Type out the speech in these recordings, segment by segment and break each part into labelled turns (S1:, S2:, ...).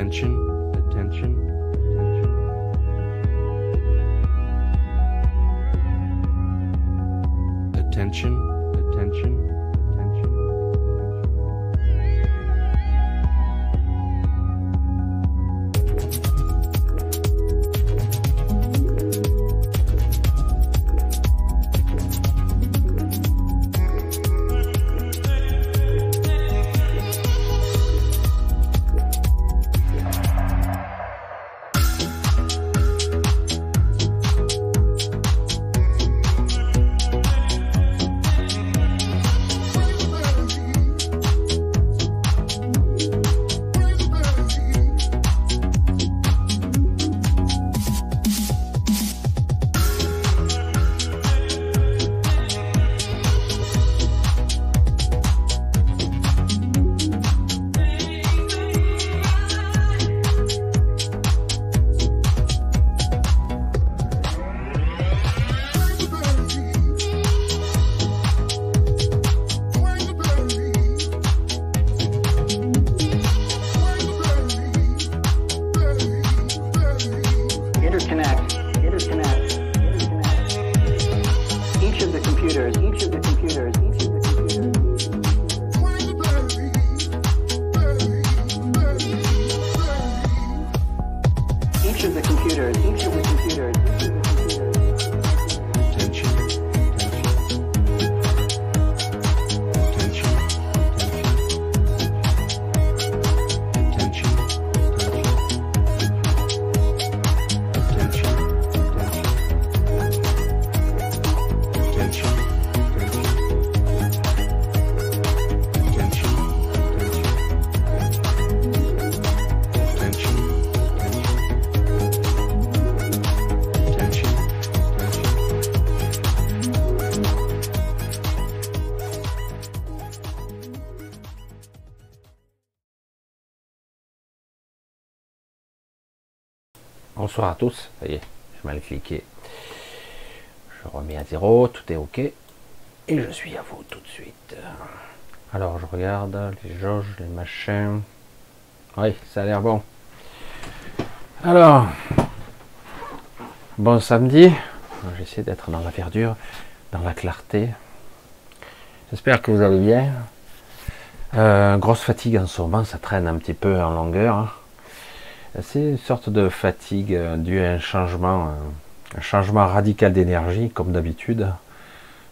S1: Attention, attention, attention. Attention, attention, attention.
S2: Interconnect. Each of the computers. Each of the computers.
S1: Attention, attention, attention, attention, attention,
S3: Bonsoir à tous, ça y est, j'ai mal cliqué. Je remets à zéro, tout est ok. Et je suis à vous tout de suite. Alors je regarde les jauges, les machins. Oui, ça a l'air bon. Alors, bon samedi. J'essaie d'être dans la verdure, dans la clarté. J'espère que vous allez bien. Grosse fatigue en ce moment, ça traîne un petit peu en longueur. C'est une sorte de fatigue due à un changement radical d'énergie, comme d'habitude.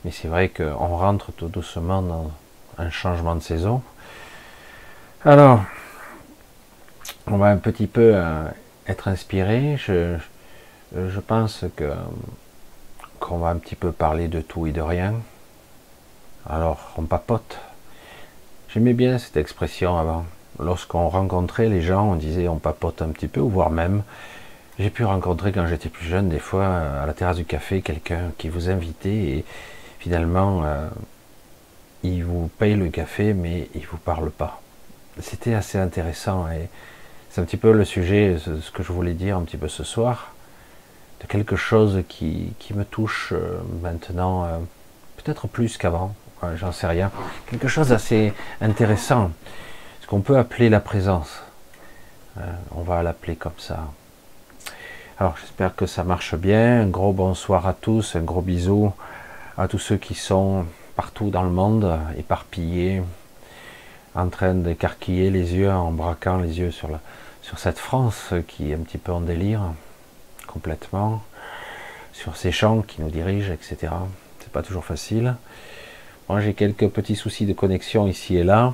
S3: Mais c'est vrai qu'on rentre tout doucement dans un changement de saison. Alors, on va un petit peu être inspiré. Je pense qu'on va un petit peu parler de tout et de rien. Alors, on papote. J'aimais bien cette expression avant. Lorsqu'on rencontrait les gens, on disait on papote un petit peu, voire même, j'ai pu rencontrer quand j'étais plus jeune, des fois, à la terrasse du café, quelqu'un qui vous invitait et finalement, il vous paye le café, mais il vous parle pas. C'était assez intéressant et c'est un petit peu le sujet, ce que je voulais dire un petit peu ce soir, de quelque chose qui me touche maintenant, peut-être plus qu'avant, j'en sais rien, quelque chose d'assez intéressant. Qu'on peut appeler la présence. On va l'appeler comme ça. Alors j'espère que ça marche bien. Un gros bonsoir à tous, un gros bisou à tous ceux qui sont partout dans le monde, éparpillés, en train d'écarquiller les yeux, en braquant les yeux sur cette France qui est un petit peu en délire, complètement, sur ces champs qui nous dirigent, etc. C'est pas toujours facile. Moi j'ai quelques petits soucis de connexion ici et là.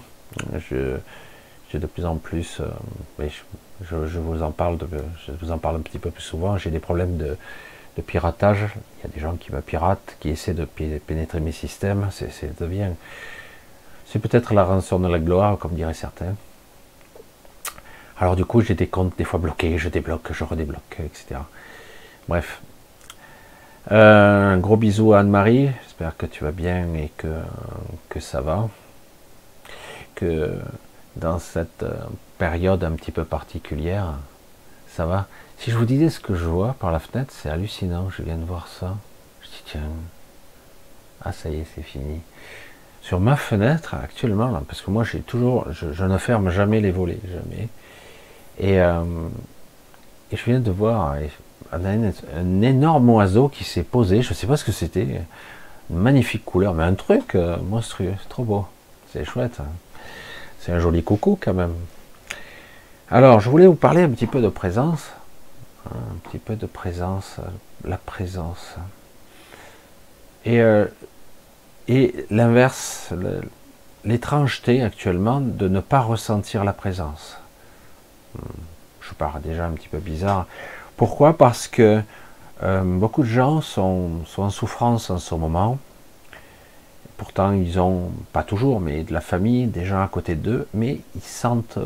S3: J'ai de plus en plus, je vous en parle un petit peu plus souvent, j'ai des problèmes de piratage. Il y a des gens qui me piratent, qui essaient de pénétrer mes systèmes. C'est peut-être la rançon de la gloire, comme diraient certains. Alors du coup, j'ai des comptes des fois bloqués, je débloque, je redébloque, etc. Bref. Un gros bisou à Anne-Marie, j'espère que tu vas bien et que ça va. Que dans cette période un petit peu particulière, ça va. Si je vous disais ce que je vois par la fenêtre, c'est hallucinant, je viens de voir ça. Je dis tiens, ah ça y est, c'est fini. Sur ma fenêtre, actuellement, là, parce que moi j'ai toujours, je ne ferme jamais les volets, jamais. Et je viens de voir un énorme oiseau qui s'est posé, je ne sais pas ce que c'était, une magnifique couleur, mais un truc monstrueux, c'est trop beau, c'est chouette, hein. C'est un joli coucou quand même. Alors, je voulais vous parler un petit peu de présence, hein, un petit peu de présence, la présence. Et l'inverse, l'étrangeté actuellement de ne pas ressentir la présence. Je pars déjà un petit peu bizarre. Pourquoi? Parce que beaucoup de gens sont en souffrance en ce moment. Pourtant, ils ont, pas toujours, mais de la famille, des gens à côté d'eux, mais ils sentent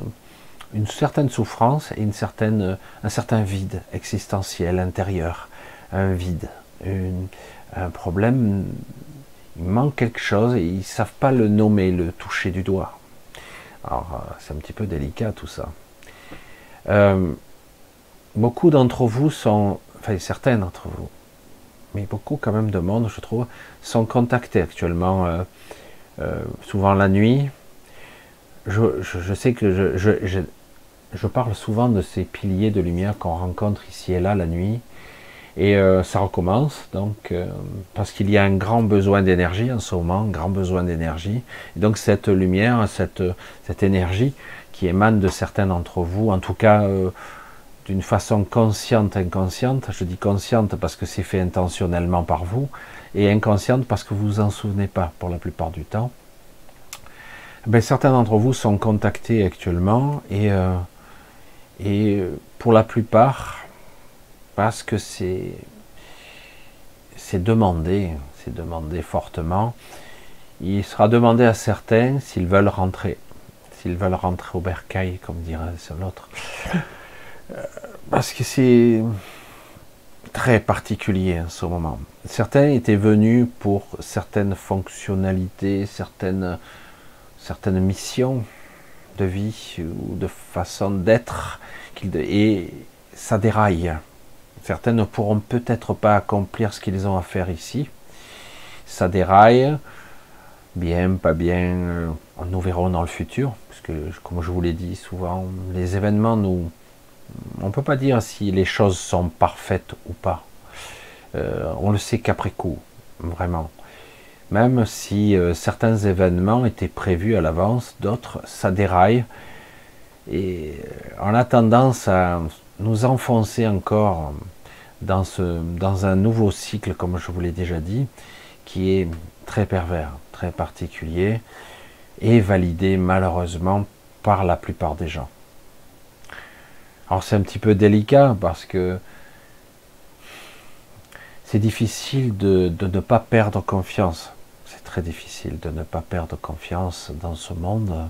S3: une certaine souffrance et un certain vide existentiel intérieur. Un vide, un problème, il manque quelque chose et ils ne savent pas le nommer, le toucher du doigt. Alors, c'est un petit peu délicat tout ça. Beaucoup d'entre vous sont, enfin certains d'entre vous, mais beaucoup quand même de monde, je trouve, sont contactés actuellement, souvent la nuit. Je sais que je parle souvent de ces piliers de lumière qu'on rencontre ici et là la nuit, et ça recommence, donc, parce qu'il y a un grand besoin d'énergie en ce moment, un grand besoin d'énergie, et donc cette lumière, cette énergie qui émane de certains d'entre vous, en tout cas d'une façon consciente, inconsciente. Je dis consciente parce que c'est fait intentionnellement par vous, et inconsciente parce que vous vous en souvenez pas pour la plupart du temps. Ben, certains d'entre vous sont contactés actuellement, et pour la plupart, parce que c'est demandé fortement. Il sera demandé à certains s'ils veulent rentrer au bercail, comme dirait l'autre. Parce que c'est très particulier en ce moment. Certains étaient venus pour certaines fonctionnalités, certaines missions de vie ou de façon d'être, et ça déraille. Certains ne pourront peut-être pas accomplir ce qu'ils ont à faire ici. Ça déraille, bien, pas bien, nous verrons dans le futur, parce que, comme je vous l'ai dit souvent, les événements on ne peut pas dire si les choses sont parfaites ou pas. On le sait qu'après coup, vraiment. Même si certains événements étaient prévus à l'avance, d'autres, ça déraille. Et on a tendance à nous enfoncer encore dans un nouveau cycle, comme je vous l'ai déjà dit, qui est très pervers, très particulier, et validé malheureusement par la plupart des gens. Alors c'est un petit peu délicat parce que c'est difficile de ne pas perdre confiance. C'est très difficile de ne pas perdre confiance dans ce monde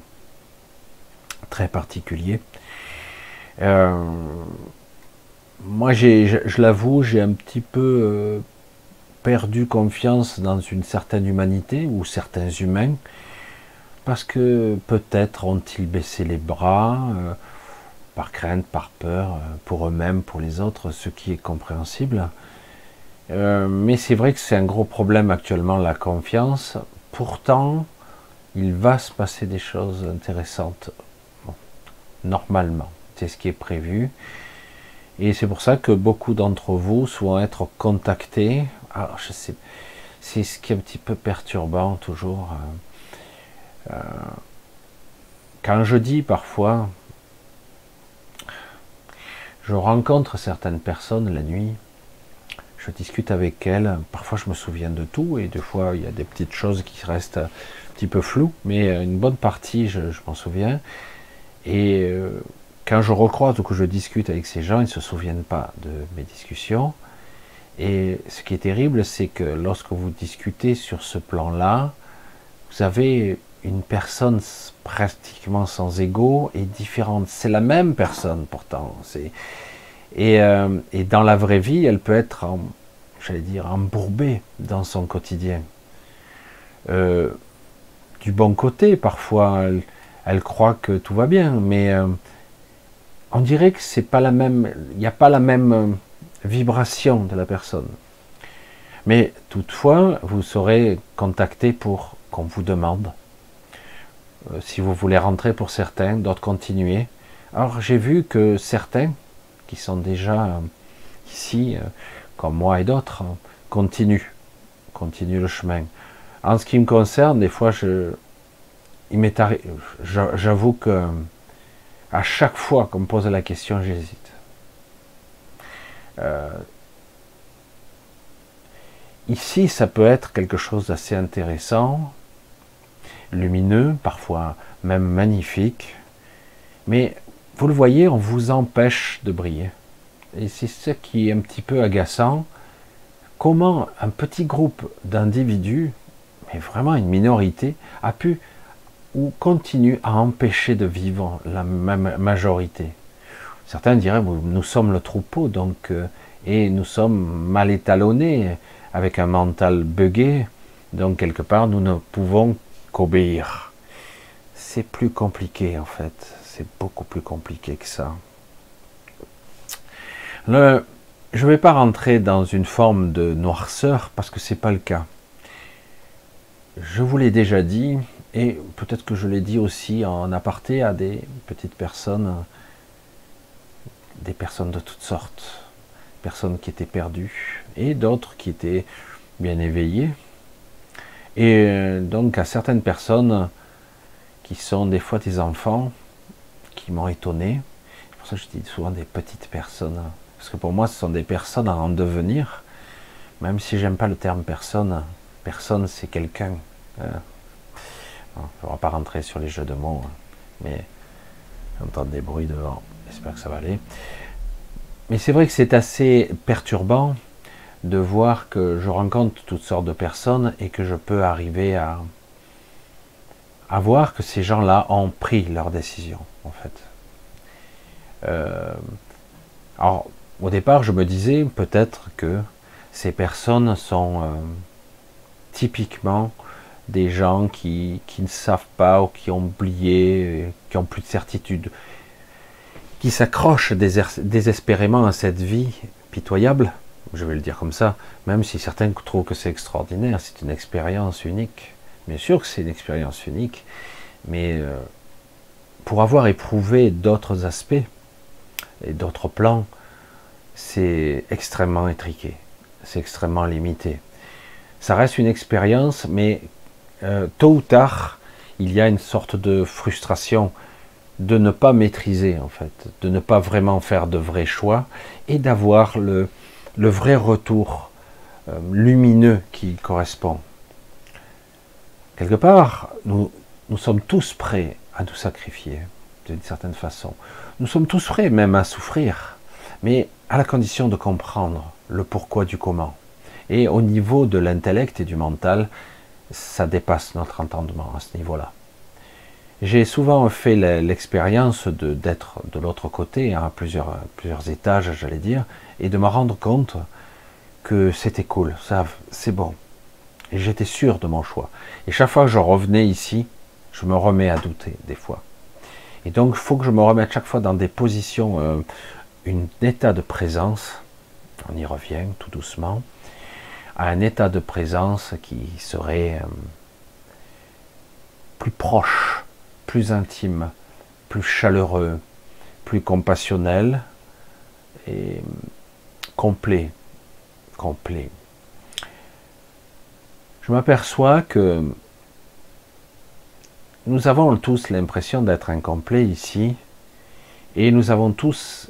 S3: très particulier. Moi, je l'avoue, j'ai un petit peu perdu confiance dans une certaine humanité ou certains humains, parce que peut-être ont-ils baissé les bras, par crainte, par peur, pour eux-mêmes, pour les autres, ce qui est compréhensible. Mais c'est vrai que c'est un gros problème actuellement, la confiance. Pourtant, il va se passer des choses intéressantes, bon, normalement. C'est ce qui est prévu. Et c'est pour ça que beaucoup d'entre vous vont être contactés. Alors, je sais, c'est ce qui est un petit peu perturbant toujours. Quand je dis parfois, je rencontre certaines personnes la nuit, je discute avec elles, parfois je me souviens de tout, et des fois il y a des petites choses qui restent un petit peu floues, mais une bonne partie je m'en souviens. Et quand je recroise ou que je discute avec ces gens, ils ne se souviennent pas de mes discussions. Et ce qui est terrible, c'est que lorsque vous discutez sur ce plan-là, vous avez une personne pratiquement sans ego et différente. C'est la même personne pourtant. Et dans la vraie vie, elle peut être, j'allais dire, embourbée dans son quotidien. Du bon côté, parfois, elle croit que tout va bien, mais on dirait que c'est pas la même, il n'y a pas la même vibration de la personne. Mais toutefois, vous serez contacté pour qu'on vous demande si vous voulez rentrer pour certains, d'autres continuer. Alors j'ai vu que certains qui sont déjà ici, comme moi et d'autres, continuent le chemin. En ce qui me concerne, des fois, j'avoue que à chaque fois qu'on me pose la question, j'hésite. Ici, ça peut être quelque chose d'assez intéressant, lumineux, parfois même magnifique, mais vous le voyez, on vous empêche de briller. Et c'est ce qui est un petit peu agaçant. Comment un petit groupe d'individus, mais vraiment une minorité, a pu ou continue à empêcher de vivre la majorité. Certains diraient, nous sommes le troupeau, donc, et nous sommes mal étalonnés, avec un mental buggé, donc quelque part nous ne pouvons qu'obéir. C'est plus compliqué en fait, c'est beaucoup plus compliqué que ça. Je ne vais pas rentrer dans une forme de noirceur parce que c'est pas le cas. Je vous l'ai déjà dit, et peut-être que je l'ai dit aussi en aparté à des petites personnes, des personnes de toutes sortes, personnes qui étaient perdues et d'autres qui étaient bien éveillées, et donc à certaines personnes qui sont des fois des enfants qui m'ont étonné. C'est pour ça que je dis souvent des petites personnes, parce que pour moi ce sont des personnes en devenir, même si j'aime pas le terme personne. Personne, c'est quelqu'un. On ne va pas rentrer sur les jeux de mots, mais j'entends des bruits dehors, j'espère que ça va aller. Mais c'est vrai que c'est assez perturbant de voir que je rencontre toutes sortes de personnes et que je peux arriver à voir que ces gens-là ont pris leur décision, en fait. Alors, au départ, je me disais peut-être que ces personnes sont typiquement des gens qui ne savent pas ou qui ont oublié, qui ont plus de certitude, qui s'accrochent désespérément à cette vie pitoyable, je vais le dire comme ça, même si certains trouvent que c'est extraordinaire, c'est une expérience unique. Bien sûr que c'est une expérience unique, mais pour avoir éprouvé d'autres aspects et d'autres plans, c'est extrêmement étriqué, c'est extrêmement limité. Ça reste une expérience, mais tôt ou tard, il y a une sorte de frustration de ne pas maîtriser, en fait, de ne pas vraiment faire de vrais choix et d'avoir le vrai retour lumineux qui correspond. Quelque part, nous sommes tous prêts à nous sacrifier, d'une certaine façon. Nous sommes tous prêts même à souffrir, mais à la condition de comprendre le pourquoi du comment. Et au niveau de l'intellect et du mental, ça dépasse notre entendement à ce niveau-là. J'ai souvent fait l'expérience d'être de l'autre côté, à plusieurs étages, j'allais dire, et de me rendre compte que c'était cool, ça, c'est bon. Et j'étais sûr de mon choix. Et chaque fois que je revenais ici, je me remets à douter, des fois. Et donc, il faut que je me remette chaque fois dans des positions, un état de présence, on y revient tout doucement, à un état de présence qui serait plus proche, plus intime, plus chaleureux, plus compassionnel et complet. Je m'aperçois que nous avons tous l'impression d'être incomplets ici, et nous avons tous,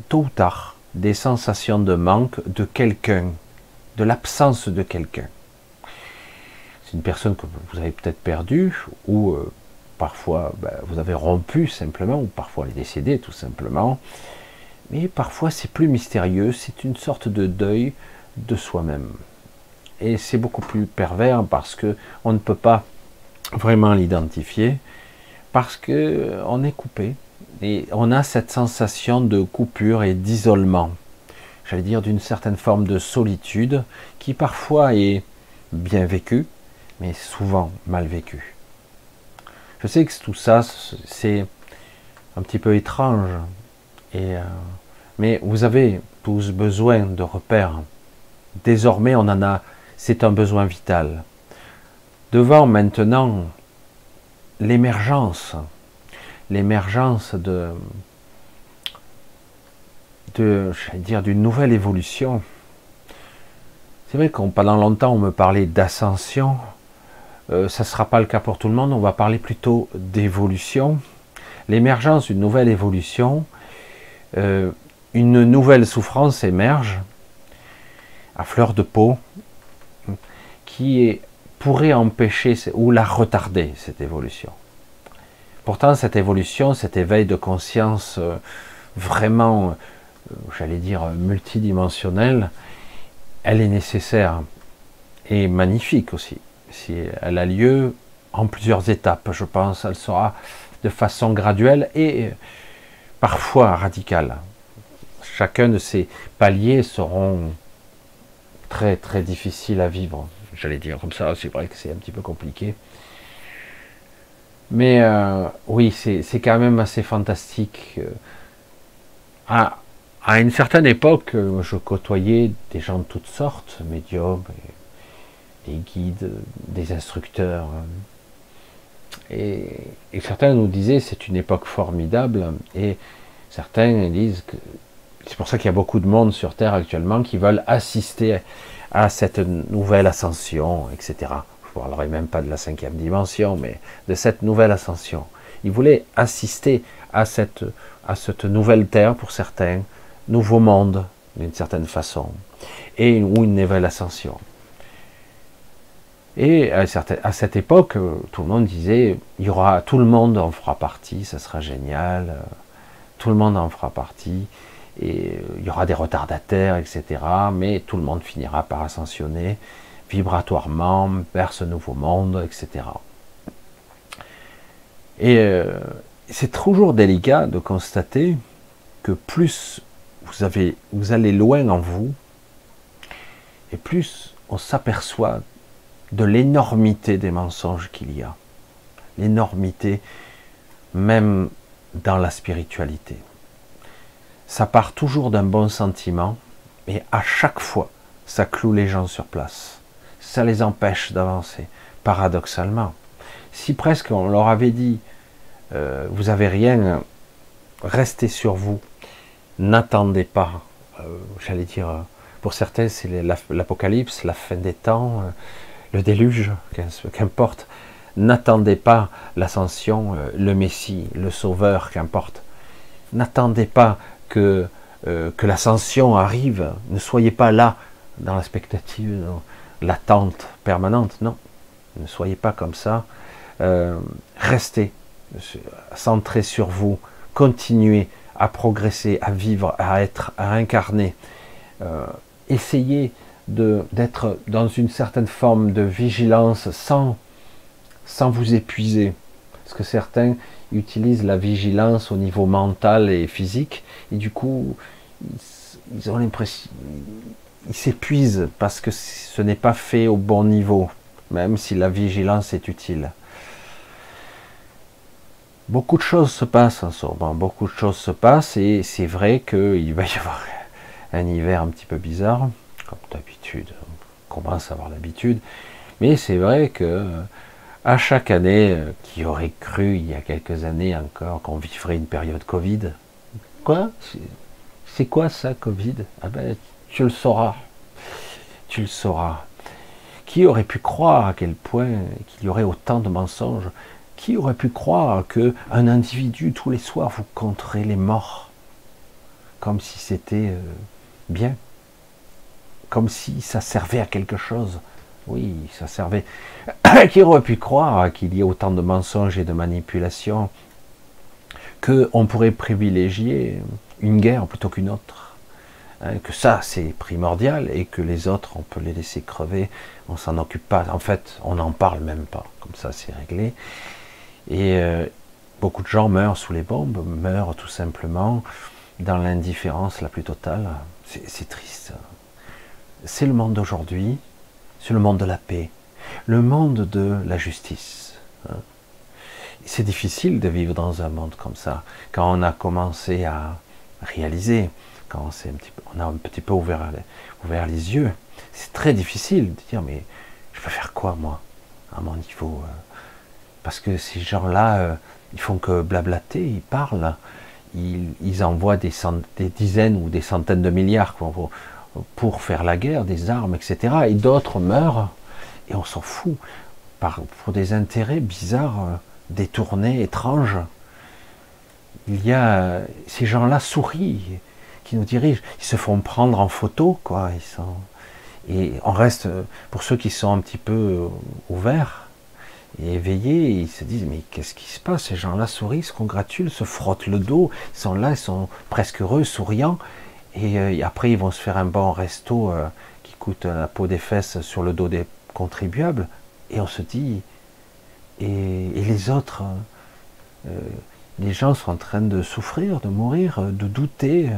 S3: tôt ou tard, des sensations de manque de quelqu'un, de l'absence de quelqu'un. C'est une personne que vous avez peut-être perdue, ou parfois vous avez rompu simplement, ou parfois elle est décédée tout simplement. Mais parfois c'est plus mystérieux, c'est une sorte de deuil de soi-même. Et c'est beaucoup plus pervers parce que on ne peut pas vraiment l'identifier, parce que on est coupé, et on a cette sensation de coupure et d'isolement. J'allais dire d'une certaine forme de solitude qui parfois est bien vécue, mais souvent mal vécue. Je sais que tout ça, c'est un petit peu étrange, mais vous avez tous besoin de repères. Désormais, on en a, c'est un besoin vital. Devant maintenant l'émergence j'allais dire, d'une nouvelle évolution. C'est vrai qu'on pendant longtemps on me parlait d'ascension. Ça ne sera pas le cas pour tout le monde. On va parler plutôt d'évolution. L'émergence d'une nouvelle évolution. Une nouvelle souffrance émerge à fleur de peau qui pourrait empêcher ou la retarder, cette évolution. Pourtant, cette évolution, cet éveil de conscience vraiment, j'allais dire, multidimensionnel, elle est nécessaire et magnifique aussi. Si elle a lieu en plusieurs étapes, je pense, elle sera de façon graduelle et parfois radicale. Chacun de ces paliers seront très très difficiles à vivre. J'allais dire comme ça, c'est vrai que c'est un petit peu compliqué. Mais oui, c'est quand même assez fantastique. À une certaine époque, je côtoyais des gens de toutes sortes, médiums, des guides, des instructeurs. Et certains nous disaient c'est une époque formidable, et certains disent que c'est pour ça qu'il y a beaucoup de monde sur Terre actuellement qui veulent assister à cette nouvelle ascension, etc. Je ne parlerai même pas de la 5e dimension, mais de cette nouvelle ascension. Ils voulaient assister à cette nouvelle Terre, pour certains, nouveau monde, d'une certaine façon, ou une nouvelle ascension. Et à cette époque, tout le monde disait, il y aura, tout le monde en fera partie, ça sera génial, tout le monde en fera partie, et il y aura des retardataires, etc. Mais tout le monde finira par ascensionner vibratoirement vers ce nouveau monde, etc. Et c'est toujours délicat de constater que plus vous allez loin en vous, et plus on s'aperçoit de l'énormité des mensonges qu'il y a. L'énormité, même dans la spiritualité. Ça part toujours d'un bon sentiment, mais à chaque fois, ça cloue les gens sur place. Ça les empêche d'avancer, paradoxalement. Si presque on leur avait dit, vous n'avez rien, restez sur vous, n'attendez pas, j'allais dire, pour certains c'est l'apocalypse, la fin des temps, le déluge, qu'importe, n'attendez pas l'ascension, le Messie, le Sauveur, qu'importe. N'attendez pas que l'ascension arrive, ne soyez pas là dans l'expectative, dans l'attente permanente, non, ne soyez pas comme ça, restez centrés sur vous, continuez à progresser, à vivre, à être, à incarner, essayez d'être dans une certaine forme de vigilance sans vous épuiser, parce que certains utilisent la vigilance au niveau mental et physique, et du coup, ils ont l'impression, ils s'épuisent parce que ce n'est pas fait au bon niveau, même si la vigilance est utile. Beaucoup de choses se passent en ce moment, beaucoup de choses se passent, et c'est vrai qu'il va y avoir un hiver un petit peu bizarre, comme d'habitude, on commence à avoir l'habitude, mais c'est vrai que à chaque année, qui aurait cru il y a quelques années encore qu'on vivrait une période Covid? Quoi? C'est quoi ça, Covid? Ah ben, tu le sauras. Tu le sauras. Qui aurait pu croire à quel point qu'il y aurait autant de mensonges? Qui aurait pu croire qu'un individu, tous les soirs, vous compterait les morts? Comme si c'était bien. Comme si ça servait à quelque chose. Oui, ça servait. Qui aurait pu croire qu'il y ait autant de mensonges et de manipulations, qu'on pourrait privilégier une guerre plutôt qu'une autre, hein, que ça c'est primordial, et que les autres on peut les laisser crever, on s'en occupe pas, en fait on n'en parle même pas, comme ça c'est réglé. Et beaucoup de gens meurent sous les bombes, meurent tout simplement dans l'indifférence la plus totale. C'est triste. C'est le monde d'aujourd'hui. C'est le monde de la paix, le monde de la justice. C'est difficile de vivre dans un monde comme ça, quand on a commencé à réaliser, quand on a un petit peu ouvert les yeux. C'est très difficile de dire, mais je peux faire quoi moi, à mon niveau? Parce que ces gens-là, ils font que blablater, ils parlent, ils envoient des dizaines ou des centaines de milliards quoi, pour faire la guerre, des armes, etc. Et d'autres meurent, et on s'en fout, pour des intérêts bizarres, détournés, étranges. Il y a ces gens-là sourient, qui nous dirigent, ils se font prendre en photo, quoi. Et on reste, pour ceux qui sont un petit peu ouverts et éveillés, ils se disent mais qu'est-ce qui se passe? Ces gens-là sourient, se congratulent, se frottent le dos, ils sont là, ils sont presque heureux, souriants, et après ils vont se faire un bon resto qui coûte la peau des fesses sur le dos des contribuables, et on se dit, et les autres, les gens sont en train de souffrir, de mourir, de douter,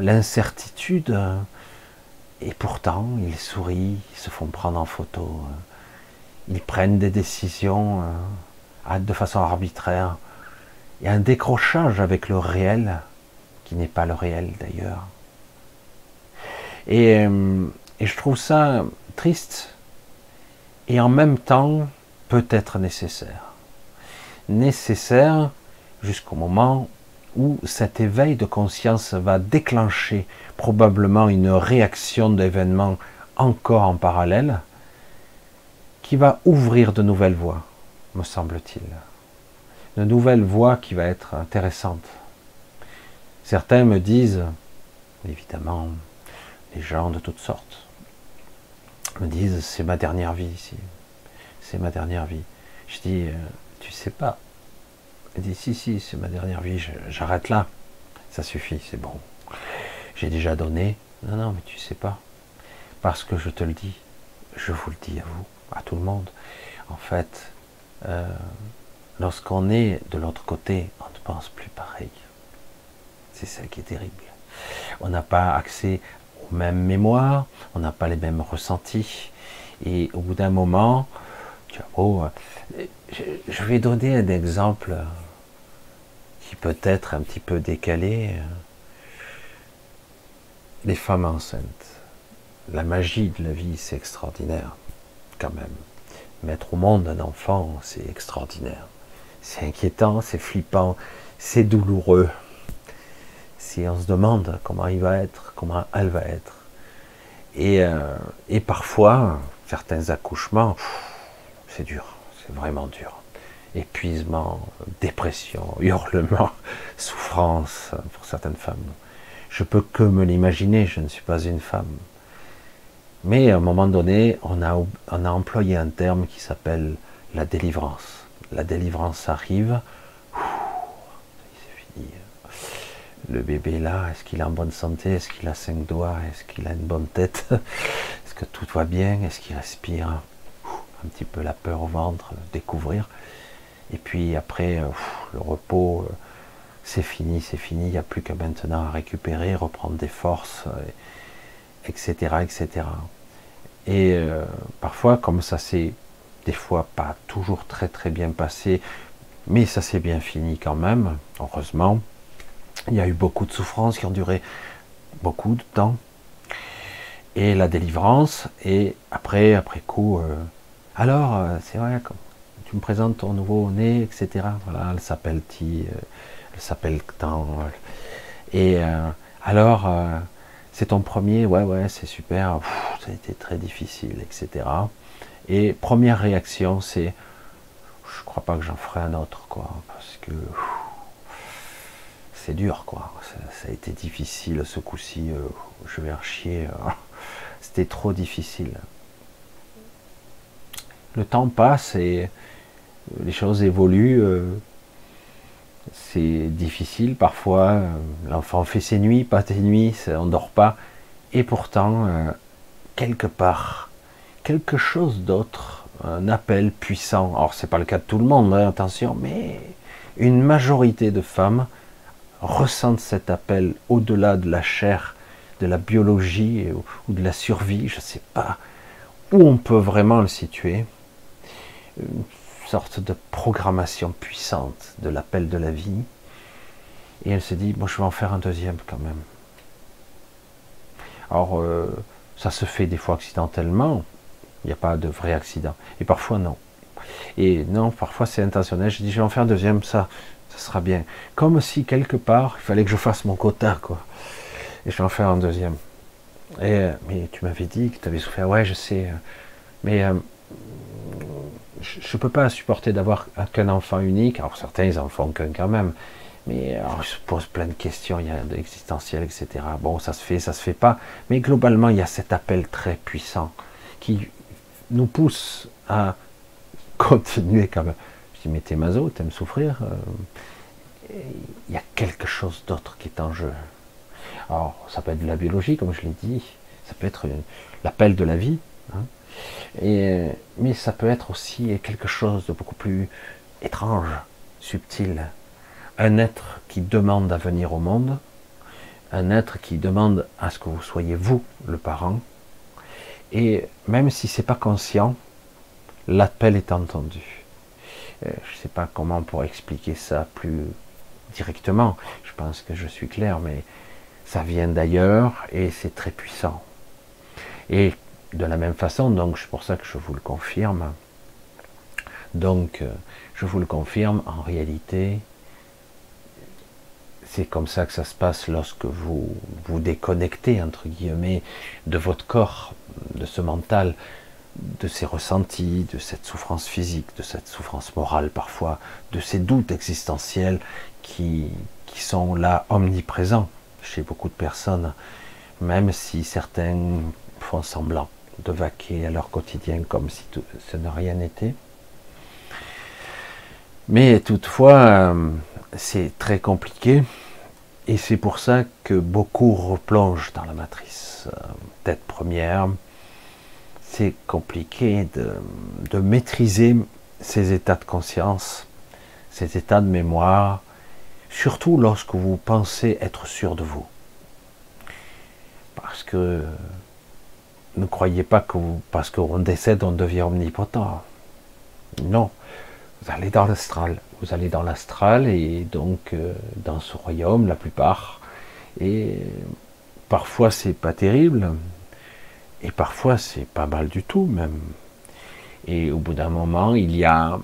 S3: l'incertitude, et pourtant ils sourient, ils se font prendre en photo, ils prennent des décisions de façon arbitraire. Il y a un décrochage avec le réel, qui n'est pas le réel d'ailleurs. Et je trouve ça triste, et en même temps peut-être nécessaire. Nécessaire jusqu'au moment où cet éveil de conscience va déclencher probablement une réaction d'événements encore en parallèle, qui va ouvrir de nouvelles voies, me semble-t-il. De nouvelles voies qui va être intéressante. Certains me disent, évidemment, les gens de toutes sortes, me disent, c'est ma dernière vie ici. C'est ma dernière vie. Je dis, tu sais pas. Elle dit, si, c'est ma dernière vie, j'arrête là. Ça suffit, c'est bon. J'ai déjà donné. Non, mais tu sais pas. Parce que je te le dis, je vous le dis à vous, à tout le monde. En fait, lorsqu'on est de l'autre côté, on ne pense plus pareil. C'est ça qui est terrible. On n'a pas accès aux mêmes mémoires, on n'a pas les mêmes ressentis. Et au bout d'un moment, je vais donner un exemple qui peut être un petit peu décalé. Les femmes enceintes. La magie de la vie, c'est extraordinaire, quand même. Mettre au monde un enfant, c'est extraordinaire. C'est inquiétant, c'est flippant, c'est douloureux. Si on se demande comment il va être, comment elle va être. Et parfois, certains accouchements, c'est dur, c'est vraiment dur. Épuisement, dépression, hurlement, souffrance pour certaines femmes. Je peux que me l'imaginer, je ne suis pas une femme. Mais à un moment donné, on a employé un terme qui s'appelle la délivrance. La délivrance arrive, c'est fini. Le bébé là, est-ce qu'il est en bonne santé? Est-ce qu'il a 5 doigts? Est-ce qu'il a une bonne tête? Est-ce que tout va bien? Est-ce qu'il respire? Un petit peu la peur au ventre, découvrir. Et puis après, le repos, c'est fini, il n'y a plus qu'à maintenant à récupérer, reprendre des forces, etc., etc. Et parfois, comme ça s'est des fois pas toujours très très bien passé, mais ça s'est bien fini quand même, heureusement. Il y a eu beaucoup de souffrances qui ont duré beaucoup de temps. Et la délivrance, et après coup, alors, c'est vrai, tu me présentes ton nouveau-né, etc. Voilà, elle s'appelle elle s'appelle tant. Et alors, c'est ton premier, ouais, c'est super, ça a été très difficile, etc. Et première réaction, c'est, je crois pas que j'en ferai un autre, quoi, parce que c'est dur, quoi. Ça a été difficile ce coup-ci, je vais rechier. C'était trop difficile. Le temps passe et les choses évoluent. C'est difficile parfois. L'enfant fait ses nuits, pas ses nuits, on ne dort pas. Et pourtant, quelque part, quelque chose d'autre, un appel puissant. Alors, c'est pas le cas de tout le monde, hein, attention, mais une majorité de femmes ressentent cet appel au-delà de la chair, de la biologie ou de la survie, je ne sais pas où on peut vraiment le situer. Une sorte de programmation puissante de l'appel de la vie. Et elle se dit, bon, je vais en faire un deuxième quand même. Alors, ça se fait des fois accidentellement, il n'y a pas de vrai accident. Et parfois non. Et non, parfois c'est intentionnel. Je dis, je vais en faire un deuxième, ça ça sera bien. Comme si quelque part, il fallait que je fasse mon quota, quoi. Et je vais en faire un deuxième. Mais tu m'avais dit que tu avais souffert. Ouais, je sais. Mais je peux pas supporter d'avoir qu'un enfant unique. Alors certains, ils en font qu'un quand même. Mais alors, je pose plein de questions, il y a de l'existentiel, etc. Bon, ça se fait pas. Mais globalement, il y a cet appel très puissant qui nous pousse à continuer quand même. Je dis, mais t'es maso, t'aimes souffrir. Il y a quelque chose d'autre qui est en jeu. Alors, ça peut être de la biologie, comme je l'ai dit. Ça peut être l'appel de la vie. Hein. Mais ça peut être aussi quelque chose de beaucoup plus étrange, subtil. Un être qui demande à venir au monde, un être qui demande à ce que vous soyez vous, le parent, et même si c'est pas conscient, l'appel est entendu. Je ne sais pas comment on pourrait expliquer ça plus directement, je pense que je suis clair, mais ça vient d'ailleurs et c'est très puissant. Et de la même façon, donc c'est pour ça que je vous le confirme, donc je vous le confirme, en réalité, c'est comme ça que ça se passe lorsque vous vous déconnectez, entre guillemets, de votre corps, de ce mental, de ces ressentis, de cette souffrance physique, de cette souffrance morale parfois, de ces doutes existentiels qui sont là omniprésents chez beaucoup de personnes, même si certains font semblant de vaquer à leur quotidien comme si ce n'a rien été. Mais toutefois, c'est très compliqué et c'est pour ça que beaucoup replongent dans la matrice. Tête première, c'est compliqué de maîtriser ces états de conscience, ces états de mémoire, surtout lorsque vous pensez être sûr de vous. Parce que ne croyez pas que parce qu'on décède, on devient omnipotent. Non. Vous allez dans l'astral. Vous allez dans l'astral et donc dans ce royaume, la plupart. Et parfois, c'est pas terrible. Et parfois, c'est pas mal du tout, même. Et au bout d'un moment, il y a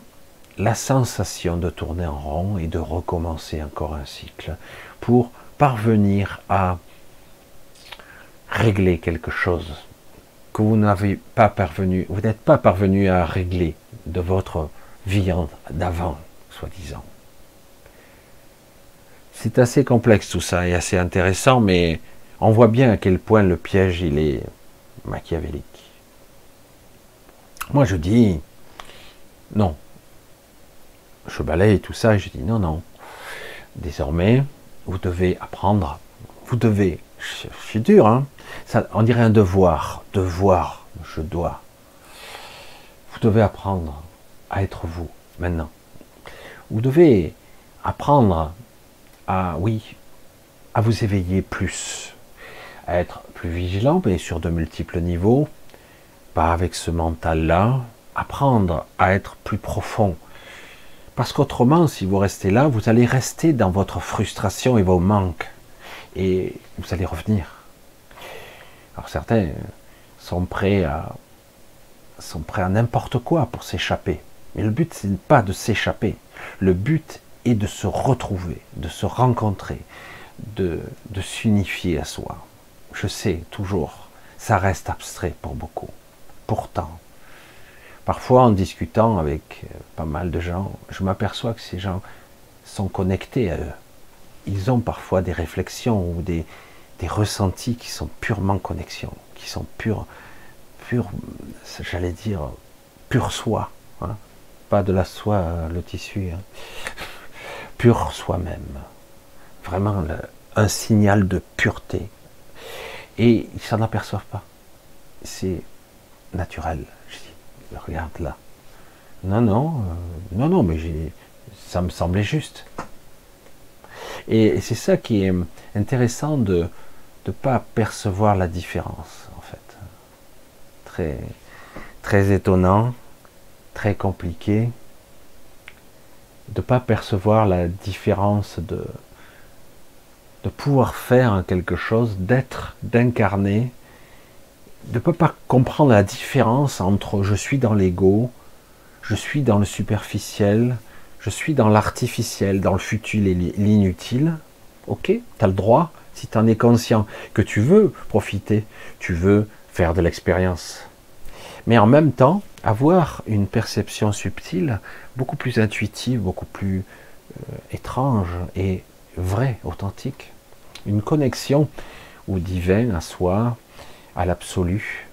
S3: la sensation de tourner en rond et de recommencer encore un cycle pour parvenir à régler quelque chose que vous n'avez pas parvenu, vous n'êtes pas parvenu à régler de votre vie d'avant, soi-disant. C'est assez complexe tout ça et assez intéressant, mais on voit bien à quel point le piège il est machiavélique. Moi je dis non. Je balaye tout ça et je dis non, non. Désormais, vous devez apprendre, vous devez, je suis dur, hein, ça, on dirait un devoir, je dois. Vous devez apprendre à être vous, maintenant. Vous devez apprendre à, oui, à vous éveiller plus, à être plus vigilant, mais sur de multiples niveaux, pas avec ce mental-là, apprendre à être plus profond. Parce qu'autrement, si vous restez là, vous allez rester dans votre frustration et vos manques. Et vous allez revenir. Alors certains sont prêts à n'importe quoi pour s'échapper. Mais le but, ce n'est pas de s'échapper. Le but est de se retrouver, de se rencontrer, de s'unifier à soi. Je sais, toujours, ça reste abstrait pour beaucoup. Pourtant, parfois, en discutant avec pas mal de gens, je m'aperçois que ces gens sont connectés à eux. Ils ont parfois des réflexions ou des ressentis qui sont purement connexion, qui sont pur, j'allais dire, pur soi. Hein. Pas de la soie, le tissu. Hein. Pur soi-même. Vraiment un signal de pureté. Et ils s'en aperçoivent pas. C'est naturel. Je dis, regarde là. Non, mais ça me semblait juste. Et c'est ça qui est intéressant de ne pas percevoir la différence, en fait. Très, très étonnant, très compliqué, de ne pas percevoir la différence de pouvoir faire quelque chose, d'être, d'incarner, de ne pas comprendre la différence entre je suis dans l'ego, je suis dans le superficiel, je suis dans l'artificiel, dans le futile et l'inutile. Ok, tu as le droit, si tu en es conscient, que tu veux profiter, tu veux faire de l'expérience. Mais en même temps, avoir une perception subtile, beaucoup plus intuitive, beaucoup plus étrange et vraie, authentique. Une connexion au divin, à soi, à l'absolu,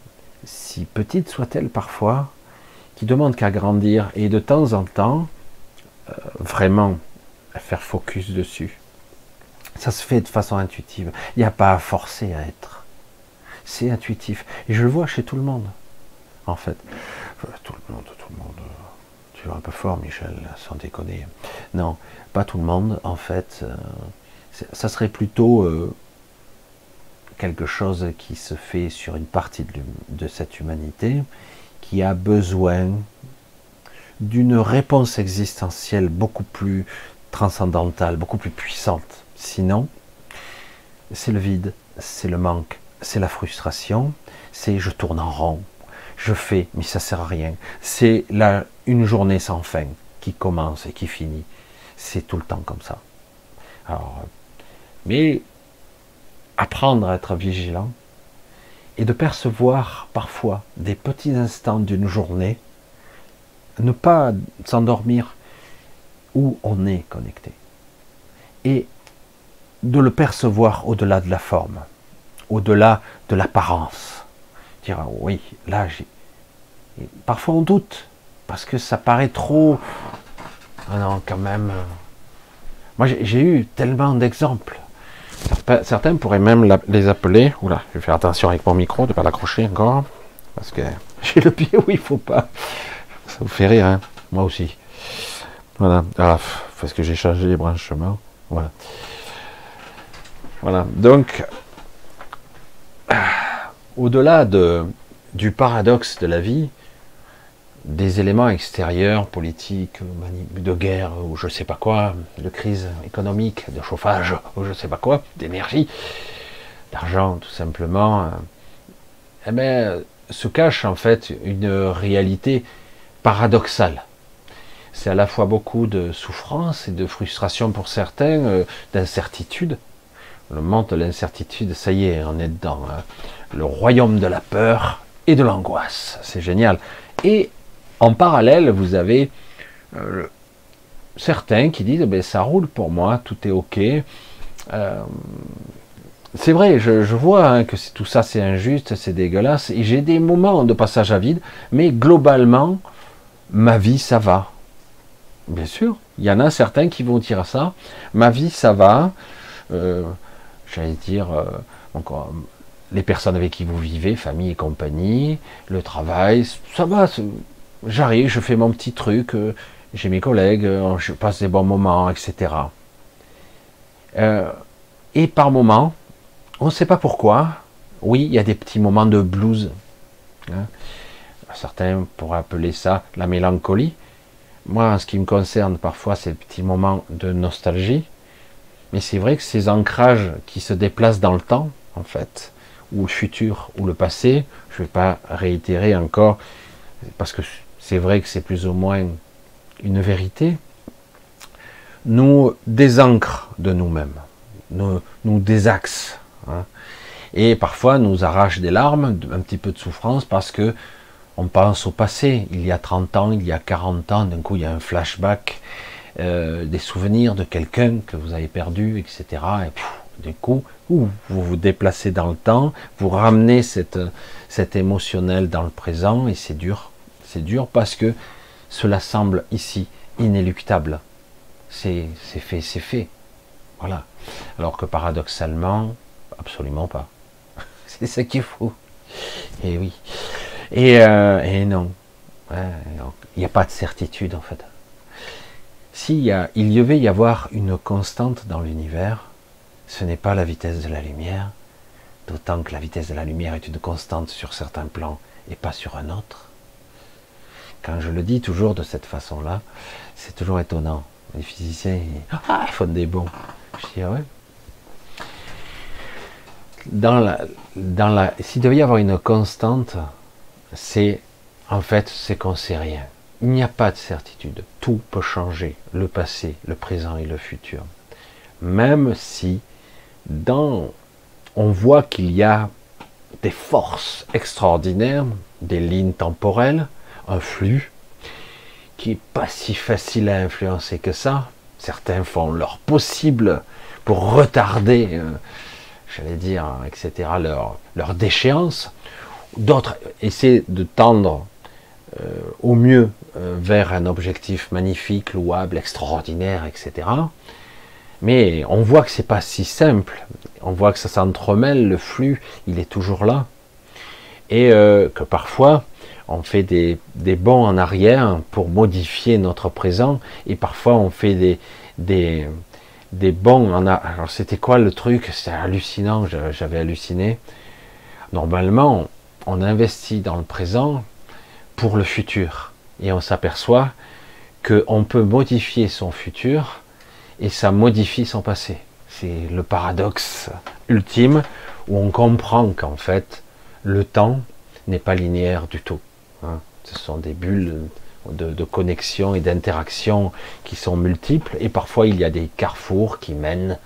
S3: si petite soit-elle parfois, qui demande qu'à grandir et de temps en temps, vraiment faire focus dessus. Ça se fait de façon intuitive. Il n'y a pas à forcer à être. C'est intuitif. Et je le vois chez tout le monde, en fait. Tout le monde. Tu vas un peu fort, Michel, sans déconner. Non, pas tout le monde, en fait. Ça serait plutôt quelque chose qui se fait sur une partie de cette humanité qui a besoin d'une réponse existentielle beaucoup plus transcendantale, beaucoup plus puissante. Sinon, c'est le vide, c'est le manque, c'est la frustration, c'est je tourne en rond, je fais, mais ça sert à rien. C'est une journée sans fin qui commence et qui finit. C'est tout le temps comme ça. Alors, mais apprendre à être vigilant et de percevoir parfois des petits instants d'une journée, ne pas s'endormir où on est connecté et de le percevoir au-delà de la forme, au-delà de l'apparence. Dire oui, là parfois on doute parce que ça paraît trop. Ah non, quand même. Moi j'ai eu tellement d'exemples. Certains pourraient même les appeler. Oula, je vais faire attention avec mon micro de ne pas l'accrocher encore parce que j'ai le pied où il faut pas. Ça vous fait rire, hein? Moi aussi. Voilà. Ah, parce que j'ai changé les branchements. Voilà. Voilà. Donc, au-delà du paradoxe de la vie, des éléments extérieurs, politiques, de guerre, ou je sais pas quoi, de crise économique, de chauffage, ou je sais pas quoi, d'énergie, d'argent, tout simplement, eh bien, se cache en fait une réalité paradoxale. C'est à la fois beaucoup de souffrance et de frustration pour certains, d'incertitude. Le monde de l'incertitude, ça y est, on est dedans. Hein. Le royaume de la peur et de l'angoisse. C'est génial. Et en parallèle, vous avez certains qui disent ben, ça roule pour moi, tout est ok. C'est vrai, je vois hein, que tout ça c'est injuste, c'est dégueulasse. Et j'ai des moments de passage à vide, mais globalement, ma vie ça va. Bien sûr, il y en a certains qui vont dire ça. Ma vie ça va. J'allais dire, encore, les personnes avec qui vous vivez, famille et compagnie, le travail, ça va. J'arrive, je fais mon petit truc, j'ai mes collègues, je passe des bons moments, etc. Et par moments, on ne sait pas pourquoi, oui, il y a des petits moments de blues. Hein. Certains pourraient appeler ça la mélancolie. Moi, en ce qui me concerne, parfois, c'est des petits moments de nostalgie. Mais c'est vrai que ces ancrages qui se déplacent dans le temps, en fait, ou le futur, ou le passé, je ne vais pas réitérer encore, parce que c'est vrai que c'est plus ou moins une vérité, nous désancrent de nous-mêmes, nous désaxent, hein, et parfois nous arrachent des larmes, un petit peu de souffrance, parce que on pense au passé, il y a 30 ans, il y a 40 ans, d'un coup il y a un flashback, des souvenirs de quelqu'un que vous avez perdu, etc. Et du coup, vous vous déplacez dans le temps, vous ramenez cet émotionnel dans le présent, et c'est dur. C'est dur parce que cela semble ici inéluctable. C'est fait, c'est fait. Voilà. Alors que paradoxalement, absolument pas. C'est ça qu'il faut. Et oui. Et non. Ouais, il n'y a pas de certitude en fait. Il devait y avoir une constante dans l'univers, ce n'est pas la vitesse de la lumière, d'autant que la vitesse de la lumière est une constante sur certains plans et pas sur un autre. Quand je le dis toujours de cette façon-là, c'est toujours étonnant. Les physiciens, ils font des bons. Je dis, ouais. S'il devait y avoir une constante, c'est, en fait, c'est qu'on ne sait rien. il n'y a pas de certitude. Tout peut changer, le passé, le présent et le futur. Même si on voit qu'il y a des forces extraordinaires, des lignes temporelles, un flux qui est pas si facile à influencer que ça. Certains font leur possible pour retarder, j'allais dire, etc., leur déchéance. D'autres essaient de tendre au mieux vers un objectif magnifique, louable, extraordinaire, etc. Mais on voit que c'est pas si simple. On voit que ça s'entremêle, le flux, il est toujours là. Et que parfois, on fait des bonds en arrière pour modifier notre présent. Et parfois, on fait des bonds en arrière. Alors, c'était quoi le truc? C'était hallucinant, j'avais halluciné. Normalement, on investit dans le présent pour le futur. Et on s'aperçoit qu'on peut modifier son futur et ça modifie son passé. C'est le paradoxe ultime où on comprend qu'en fait, le temps n'est pas linéaire du tout. Ce sont des bulles de connexion et d'interaction qui sont multiples et parfois il y a des carrefours qui mènent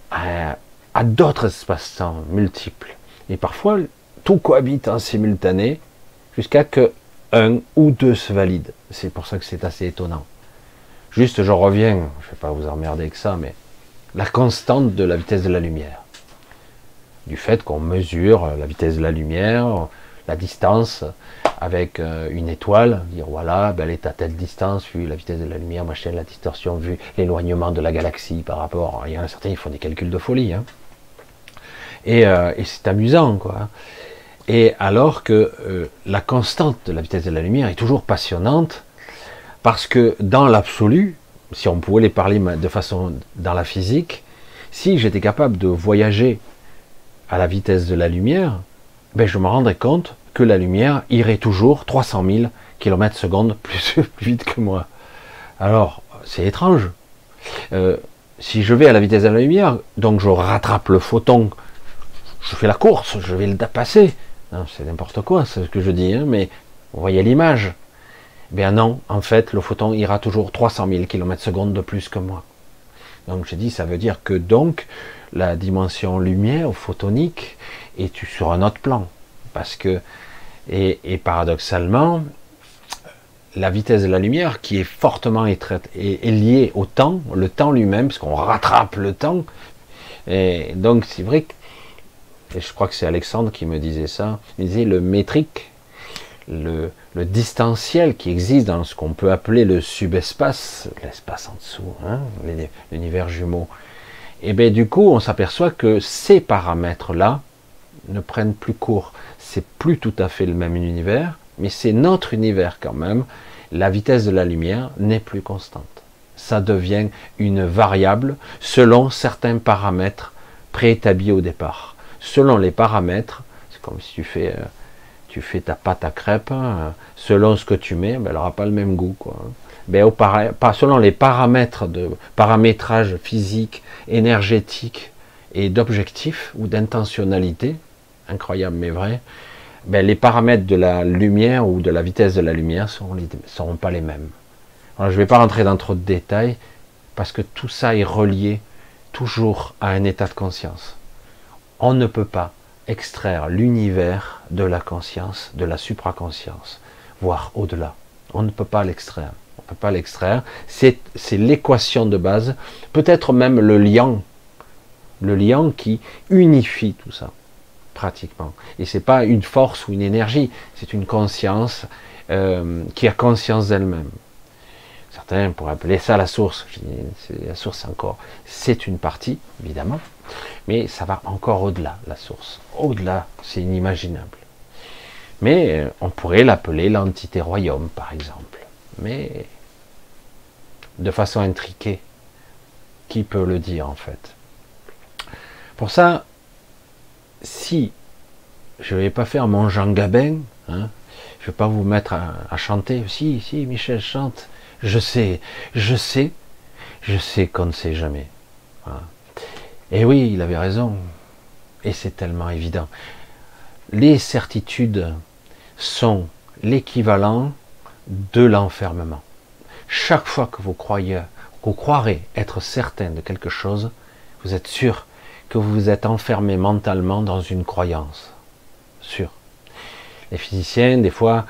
S3: à d'autres espaces-temps multiples. Et parfois, tout cohabite en simultané jusqu'à que un ou deux se valident. C'est pour ça que c'est assez étonnant. Juste, je reviens, je ne vais pas vous emmerder avec ça, mais la constante de la vitesse de la lumière. Du fait qu'on mesure la vitesse de la lumière, la distance avec une étoile, dire voilà, ben elle est à telle distance, vu la vitesse de la lumière, machin, la distorsion, vu l'éloignement de la galaxie par rapport. Il y en a certains, ils font des calculs de folie. Hein. Et c'est amusant, quoi. Et alors que la constante de la vitesse de la lumière est toujours passionnante, parce que dans l'absolu, si on pouvait les parler de façon dans la physique, si j'étais capable de voyager à la vitesse de la lumière, ben je me rendrais compte que la lumière irait toujours 300 000 km/s plus vite que moi. Alors, c'est étrange. Si je vais à la vitesse de la lumière, donc je rattrape le photon, je fais la course, je vais le passer. C'est n'importe quoi, c'est ce que je dis, hein, mais vous voyez l'image. Ben non, en fait, le photon ira toujours 300 000 km/s de plus que moi. Donc j'ai dit, ça veut dire que donc la dimension lumière photonique est sur un autre plan. Parce que, et paradoxalement, la vitesse de la lumière, qui est fortement est liée au temps, le temps lui-même, parce qu'on rattrape le temps. Et donc c'est vrai que, et je crois que c'est Alexandre qui me disait ça, il disait le métrique, le distanciel qui existe dans ce qu'on peut appeler le subespace, l'espace en dessous, hein, l'univers jumeau, et bien du coup on s'aperçoit que ces paramètres-là ne prennent plus court. C'est plus tout à fait le même univers, mais c'est notre univers quand même. La vitesse de la lumière n'est plus constante. Ça devient une variable selon certains paramètres préétablis au départ. Selon les paramètres, c'est comme si tu fais ta pâte à crêpes, hein, selon ce que tu mets, ben, elle n'aura pas le même goût, quoi. Ben, selon les paramètres de paramétrage physique, énergétique et d'objectif ou d'intentionnalité, incroyable mais vrai, ben, les paramètres de la lumière ou de la vitesse de la lumière seront pas les mêmes. Alors, je ne vais pas rentrer dans trop de détails parce que tout ça est relié toujours à un état de conscience. On ne peut pas extraire l'univers de la conscience, de la supraconscience, voire au-delà. On ne peut pas l'extraire. On ne peut pas l'extraire. C'est l'équation de base, peut-être même le liant qui unifie tout ça, pratiquement. Et c'est pas une force ou une énergie, c'est une conscience qui a conscience d'elle-même. Certains pourraient appeler ça la source. La source encore, c'est une partie, évidemment, mais ça va encore au-delà, la source. Au-delà, c'est inimaginable. Mais on pourrait l'appeler l'entité royaume, par exemple. Mais de façon intriquée, qui peut le dire en fait? Pour ça, si je ne vais pas faire mon Jean Gabin, hein, je ne vais pas vous mettre à chanter. Si, Michel chante. Je sais qu'on ne sait jamais. Voilà. Et oui, il avait raison. Et c'est tellement évident. Les certitudes sont l'équivalent de l'enfermement. Chaque fois que vous croirez être certain de quelque chose, vous êtes sûr que vous vous êtes enfermé mentalement dans une croyance. Sûr. Les physiciens, des fois,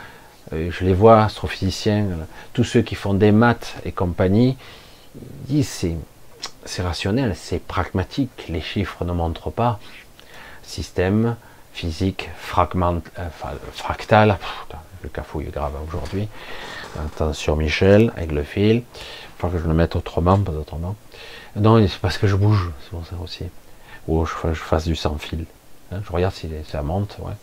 S3: je les vois, astrophysiciens, tous ceux qui font des maths et compagnie, ils disent c'est rationnel, c'est pragmatique, les chiffres ne montrent pas. Système, physique, fractal, le cafouille est grave aujourd'hui. Attention Michel, avec le fil, il faut que je le mette autrement, pas autrement. Non, c'est parce que je bouge, c'est pour ça aussi. Ou je fasse du sans fil. Je regarde si ça monte, ouais.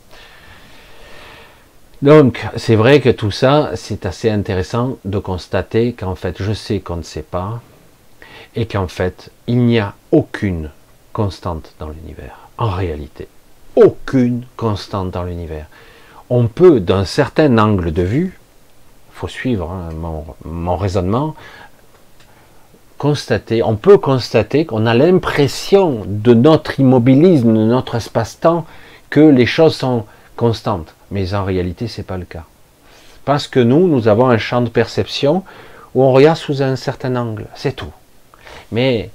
S3: Donc, c'est vrai que tout ça, c'est assez intéressant de constater qu'en fait, je sais qu'on ne sait pas, et qu'en fait, il n'y a aucune constante dans l'univers, en réalité. Aucune constante dans l'univers. On peut, d'un certain angle de vue, il faut suivre mon raisonnement, on peut constater qu'on a l'impression de notre immobilisme, de notre espace-temps, que les choses sont constantes. Mais en réalité, c'est pas le cas. Parce que nous avons un champ de perception où on regarde sous un certain angle, c'est tout. Mais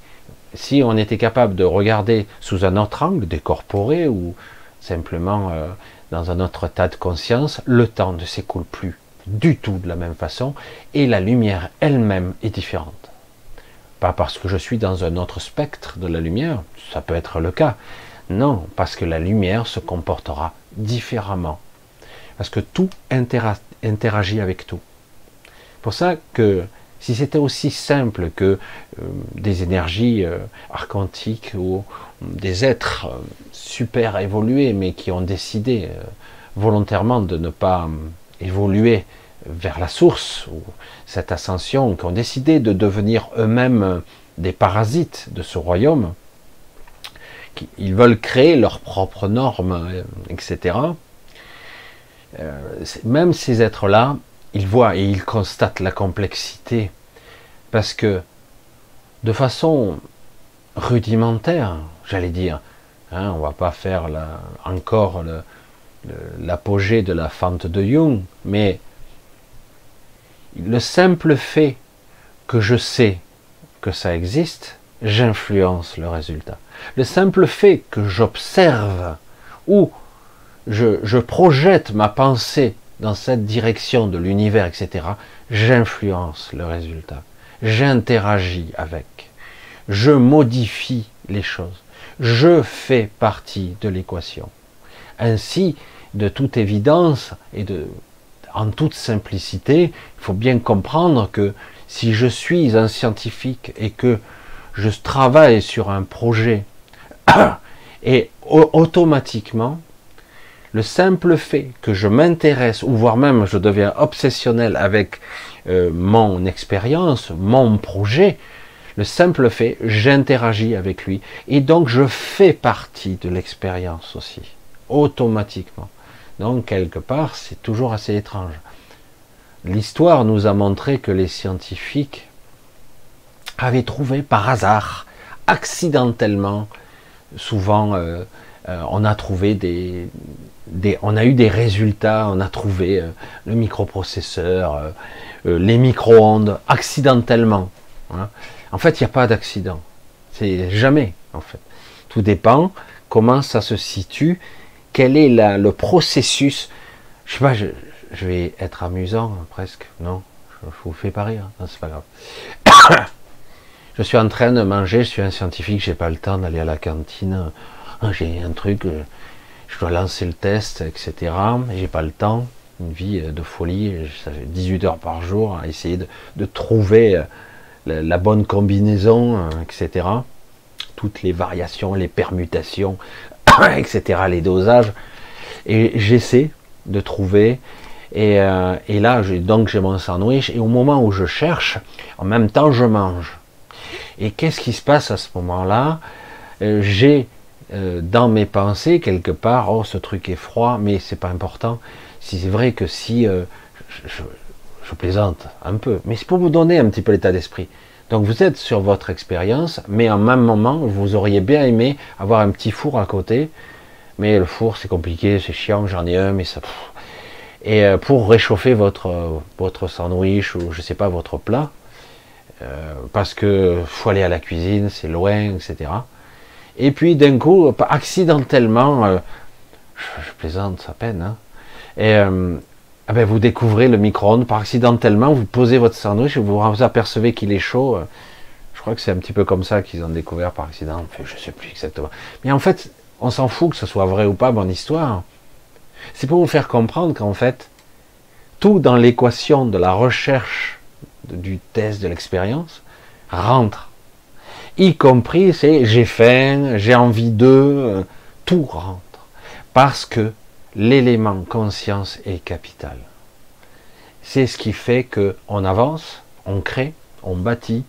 S3: si on était capable de regarder sous un autre angle, décorporé ou simplement dans un autre état de conscience, le temps ne s'écoule plus du tout de la même façon et la lumière elle-même est différente. Pas parce que je suis dans un autre spectre de la lumière, ça peut être le cas. Non, parce que la lumière se comportera différemment. Parce que tout interagit avec tout. C'est pour ça que si c'était aussi simple que des énergies archontiques ou des êtres super évolués, mais qui ont décidé volontairement de ne pas évoluer vers la source, ou cette ascension, qui ont décidé de devenir eux-mêmes des parasites de ce royaume, ils veulent créer leurs propres normes, etc. Même ces êtres-là, ils voient et ils constatent la complexité, parce que de façon rudimentaire, j'allais dire, on va pas faire encore l'apogée de la fente de Jung, mais le simple fait que je sais que ça existe, j'influence le résultat. Le simple fait que j'observe ou je projette ma pensée dans cette direction de l'univers, etc., j'influence le résultat. J'interagis avec. Je modifie les choses. Je fais partie de l'équation. Ainsi, de toute évidence et en toute simplicité, il faut bien comprendre que si je suis un scientifique et que je travaille sur un projet et automatiquement, le simple fait que je m'intéresse, ou voire même je deviens obsessionnel avec mon expérience, mon projet, le simple fait, j'interagis avec lui, et donc je fais partie de l'expérience aussi, automatiquement. Donc quelque part, c'est toujours assez étrange. L'histoire nous a montré que les scientifiques avaient trouvé par hasard, accidentellement, souvent on a trouvé on a eu des résultats, on a trouvé le microprocesseur, les micro-ondes, accidentellement. Hein. En fait, il n'y a pas d'accident. C'est jamais, en fait. Tout dépend comment ça se situe, quel est le processus. Je sais pas, je vais être amusant, presque. Non, je vous fais pas rire, non, c'est pas grave. Je suis en train de manger, je suis un scientifique, j'ai pas le temps d'aller à la cantine. J'ai un truc, je dois lancer le test, etc. J'ai pas le temps, une vie de folie, ça fait 18 heures par jour à essayer de trouver la bonne combinaison, etc. Toutes les variations, les permutations, etc. Les dosages. Et j'essaie de trouver. Et là, donc j'ai mon sandwich. Et au moment où je cherche, en même temps, je mange. Et qu'est-ce qui se passe à ce moment-là? J'ai dans mes pensées, quelque part, oh, ce truc est froid, mais c'est pas important. Si c'est vrai que si je plaisante un peu, mais c'est pour vous donner un petit peu l'état d'esprit. Donc vous êtes sur votre expérience, mais en même moment, vous auriez bien aimé avoir un petit four à côté, mais le four c'est compliqué, c'est chiant, j'en ai un, mais ça... et pour réchauffer votre sandwich ou je sais pas votre plat, parce que faut aller à la cuisine, c'est loin, etc. Et puis d'un coup, accidentellement, je plaisante à peine, hein, et ah ben, vous découvrez le micro-ondes par accidentellement, vous posez votre sandwich, vous vous apercevez qu'il est chaud. Je crois que c'est un petit peu comme ça qu'ils ont découvert par accident. Enfin, je sais plus exactement. Mais en fait, on s'en fout que ce soit vrai ou pas, mon histoire. C'est pour vous faire comprendre qu'en fait, tout dans l'équation de la recherche, du test, de l'expérience, rentre. Y compris, c'est j'ai faim, j'ai envie de, tout rentre. Parce que l'élément conscience est capital. C'est ce qui fait qu'on avance, on crée, on bâtit,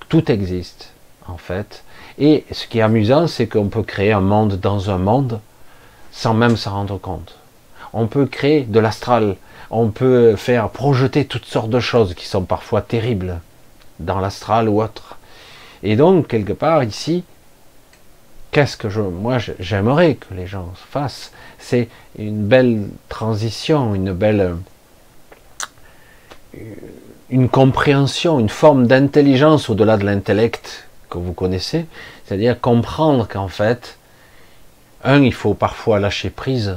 S3: tout existe, en fait. Et ce qui est amusant, c'est qu'on peut créer un monde dans un monde sans même s'en rendre compte. On peut créer de l'astral, on peut faire projeter toutes sortes de choses qui sont parfois terribles dans l'astral ou autre. Et donc, quelque part, ici, qu'est-ce que moi j'aimerais que les gens fassent, c'est une belle transition, une compréhension, une forme d'intelligence au-delà de l'intellect que vous connaissez, c'est-à-dire comprendre qu'en fait, il faut parfois lâcher prise,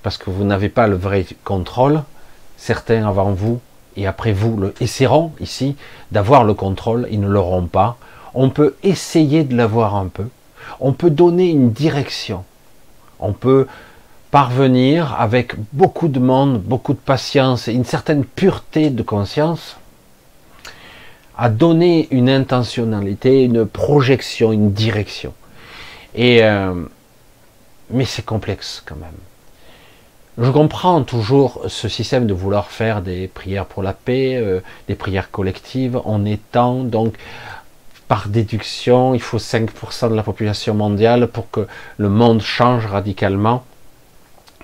S3: parce que vous n'avez pas le vrai contrôle, certains avant vous et après vous essaieront ici d'avoir le contrôle, ils ne l'auront pas, on peut essayer de l'avoir un peu, on peut donner une direction, on peut parvenir avec beaucoup de monde, beaucoup de patience et une certaine pureté de conscience à donner une intentionnalité, une projection, une direction. Mais c'est complexe quand même. Je comprends toujours ce système de vouloir faire des prières pour la paix, des prières collectives en étant donc par déduction, il faut 5% de la population mondiale pour que le monde change radicalement.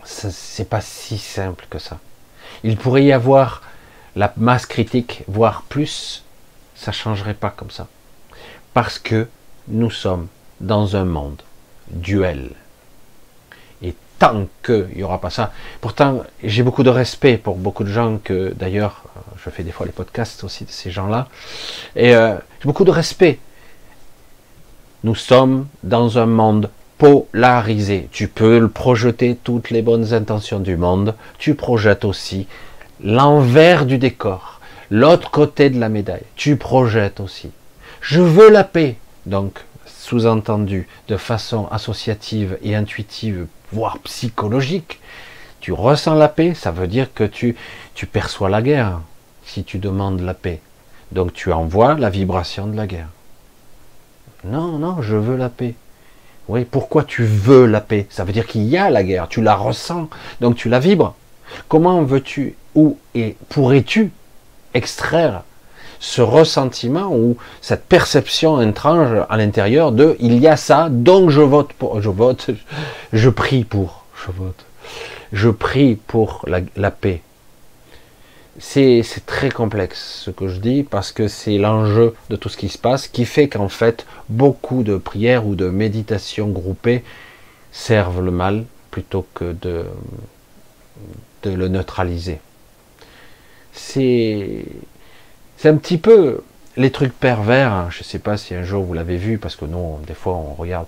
S3: C'est pas si simple que ça. Il pourrait y avoir la masse critique, voire plus, ça changerait pas comme ça. Parce que nous sommes dans un monde duel. Et tant qu'il n'y aura pas ça, pourtant j'ai beaucoup de respect pour beaucoup de gens que, d'ailleurs, je fais des fois les podcasts aussi de ces gens-là, et j'ai beaucoup de respect. Nous sommes dans un monde polarisé. Tu peux le projeter toutes les bonnes intentions du monde, tu projettes aussi l'envers du décor, l'autre côté de la médaille, tu projettes aussi. Je veux la paix, donc sous-entendu de façon associative et intuitive, voire psychologique, tu ressens la paix, ça veut dire que tu perçois la guerre, si tu demandes la paix. Donc tu envoies la vibration de la guerre. Non, non, je veux la paix. Oui, pourquoi tu veux la paix? Ça veut dire qu'il y a la guerre, tu la ressens, donc tu la vibres. Comment veux-tu, où et pourrais-tu extraire ce ressentiment ou cette perception étrange à l'intérieur de il y a ça, donc je vote pour, je prie pour, je prie pour la paix. C'est très complexe ce que je dis parce que c'est l'enjeu de tout ce qui se passe qui fait qu'en fait beaucoup de prières ou de méditations groupées servent le mal plutôt que de le neutraliser. C'est un petit peu les trucs pervers, hein. Je ne sais pas si un jour vous l'avez vu, parce que nous, des fois, on regarde,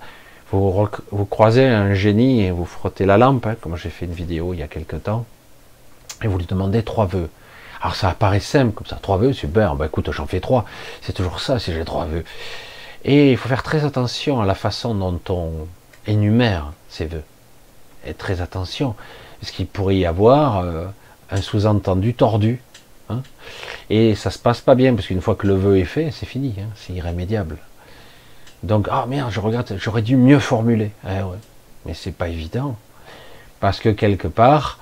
S3: vous croisez un génie et vous frottez la lampe, hein, comme j'ai fait une vidéo il y a quelque temps, et vous lui demandez 3 vœux. Alors ça apparaît simple, comme ça, 3 vœux, super, bah écoute, j'en fais 3, c'est toujours ça si j'ai 3 vœux. Et il faut faire très attention à la façon dont on énumère ces vœux. Et très attention, parce qu'il pourrait y avoir un sous-entendu tordu. Hein, et ça se passe pas bien, parce qu'une fois que le vœu est fait, c'est fini, hein, c'est irrémédiable. Donc, ah merde, je regarde, j'aurais dû mieux formuler. Ouais. Mais c'est pas évident, parce que quelque part,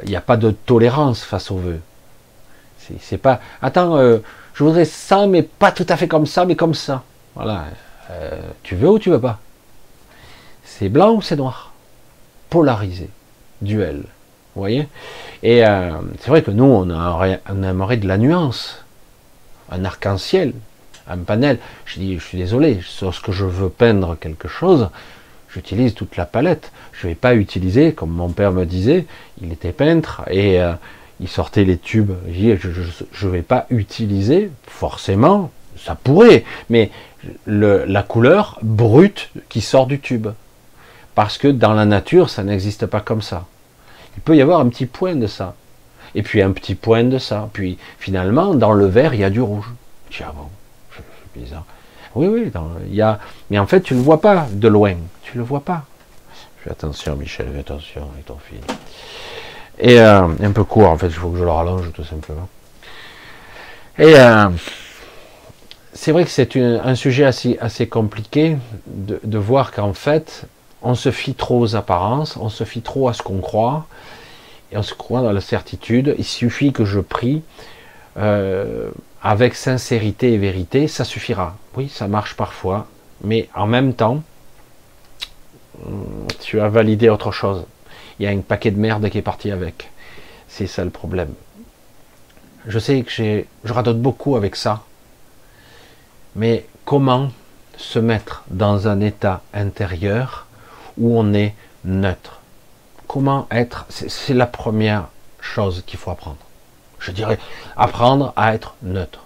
S3: il n'y a pas de tolérance face au vœu. C'est pas, attends, je voudrais ça, mais pas tout à fait comme ça, mais comme ça. Voilà, tu veux ou tu veux pas? C'est blanc ou c'est noir? Polarisé, duel. Vous voyez? Et c'est vrai que nous, on aimerait de la nuance, un arc-en-ciel, un panel. Je dis, je suis désolé, lorsque je veux peindre quelque chose, j'utilise toute la palette. Je ne vais pas utiliser, comme mon père me disait, il était peintre et il sortait les tubes. Je ne vais pas utiliser, forcément, ça pourrait, mais la couleur brute qui sort du tube. Parce que dans la nature, ça n'existe pas comme ça. Il peut y avoir un petit point de ça. Et puis un petit point de ça. Puis finalement, dans le vert, il y a du rouge. Je dis, ah bon, c'est bizarre. Oui, oui, il y a... mais en fait, tu ne le vois pas de loin. Tu ne le vois pas. Fais attention, Michel, fais attention avec ton fil. Et un peu court, en fait, il faut que je le rallonge, tout simplement. Et c'est vrai que c'est un sujet assez compliqué de voir qu'en fait, on se fie trop aux apparences, on se fie trop à ce qu'on croit, et on se croit dans la certitude. Il suffit que je prie avec sincérité et vérité, ça suffira. Oui, ça marche parfois, mais en même temps, tu as validé autre chose. Il y a un paquet de merde qui est parti avec. C'est ça le problème. Je sais que je radote beaucoup avec ça, mais comment se mettre dans un état intérieur où on est neutre? Comment être? C'est la première chose qu'il faut apprendre. Je dirais apprendre à être neutre.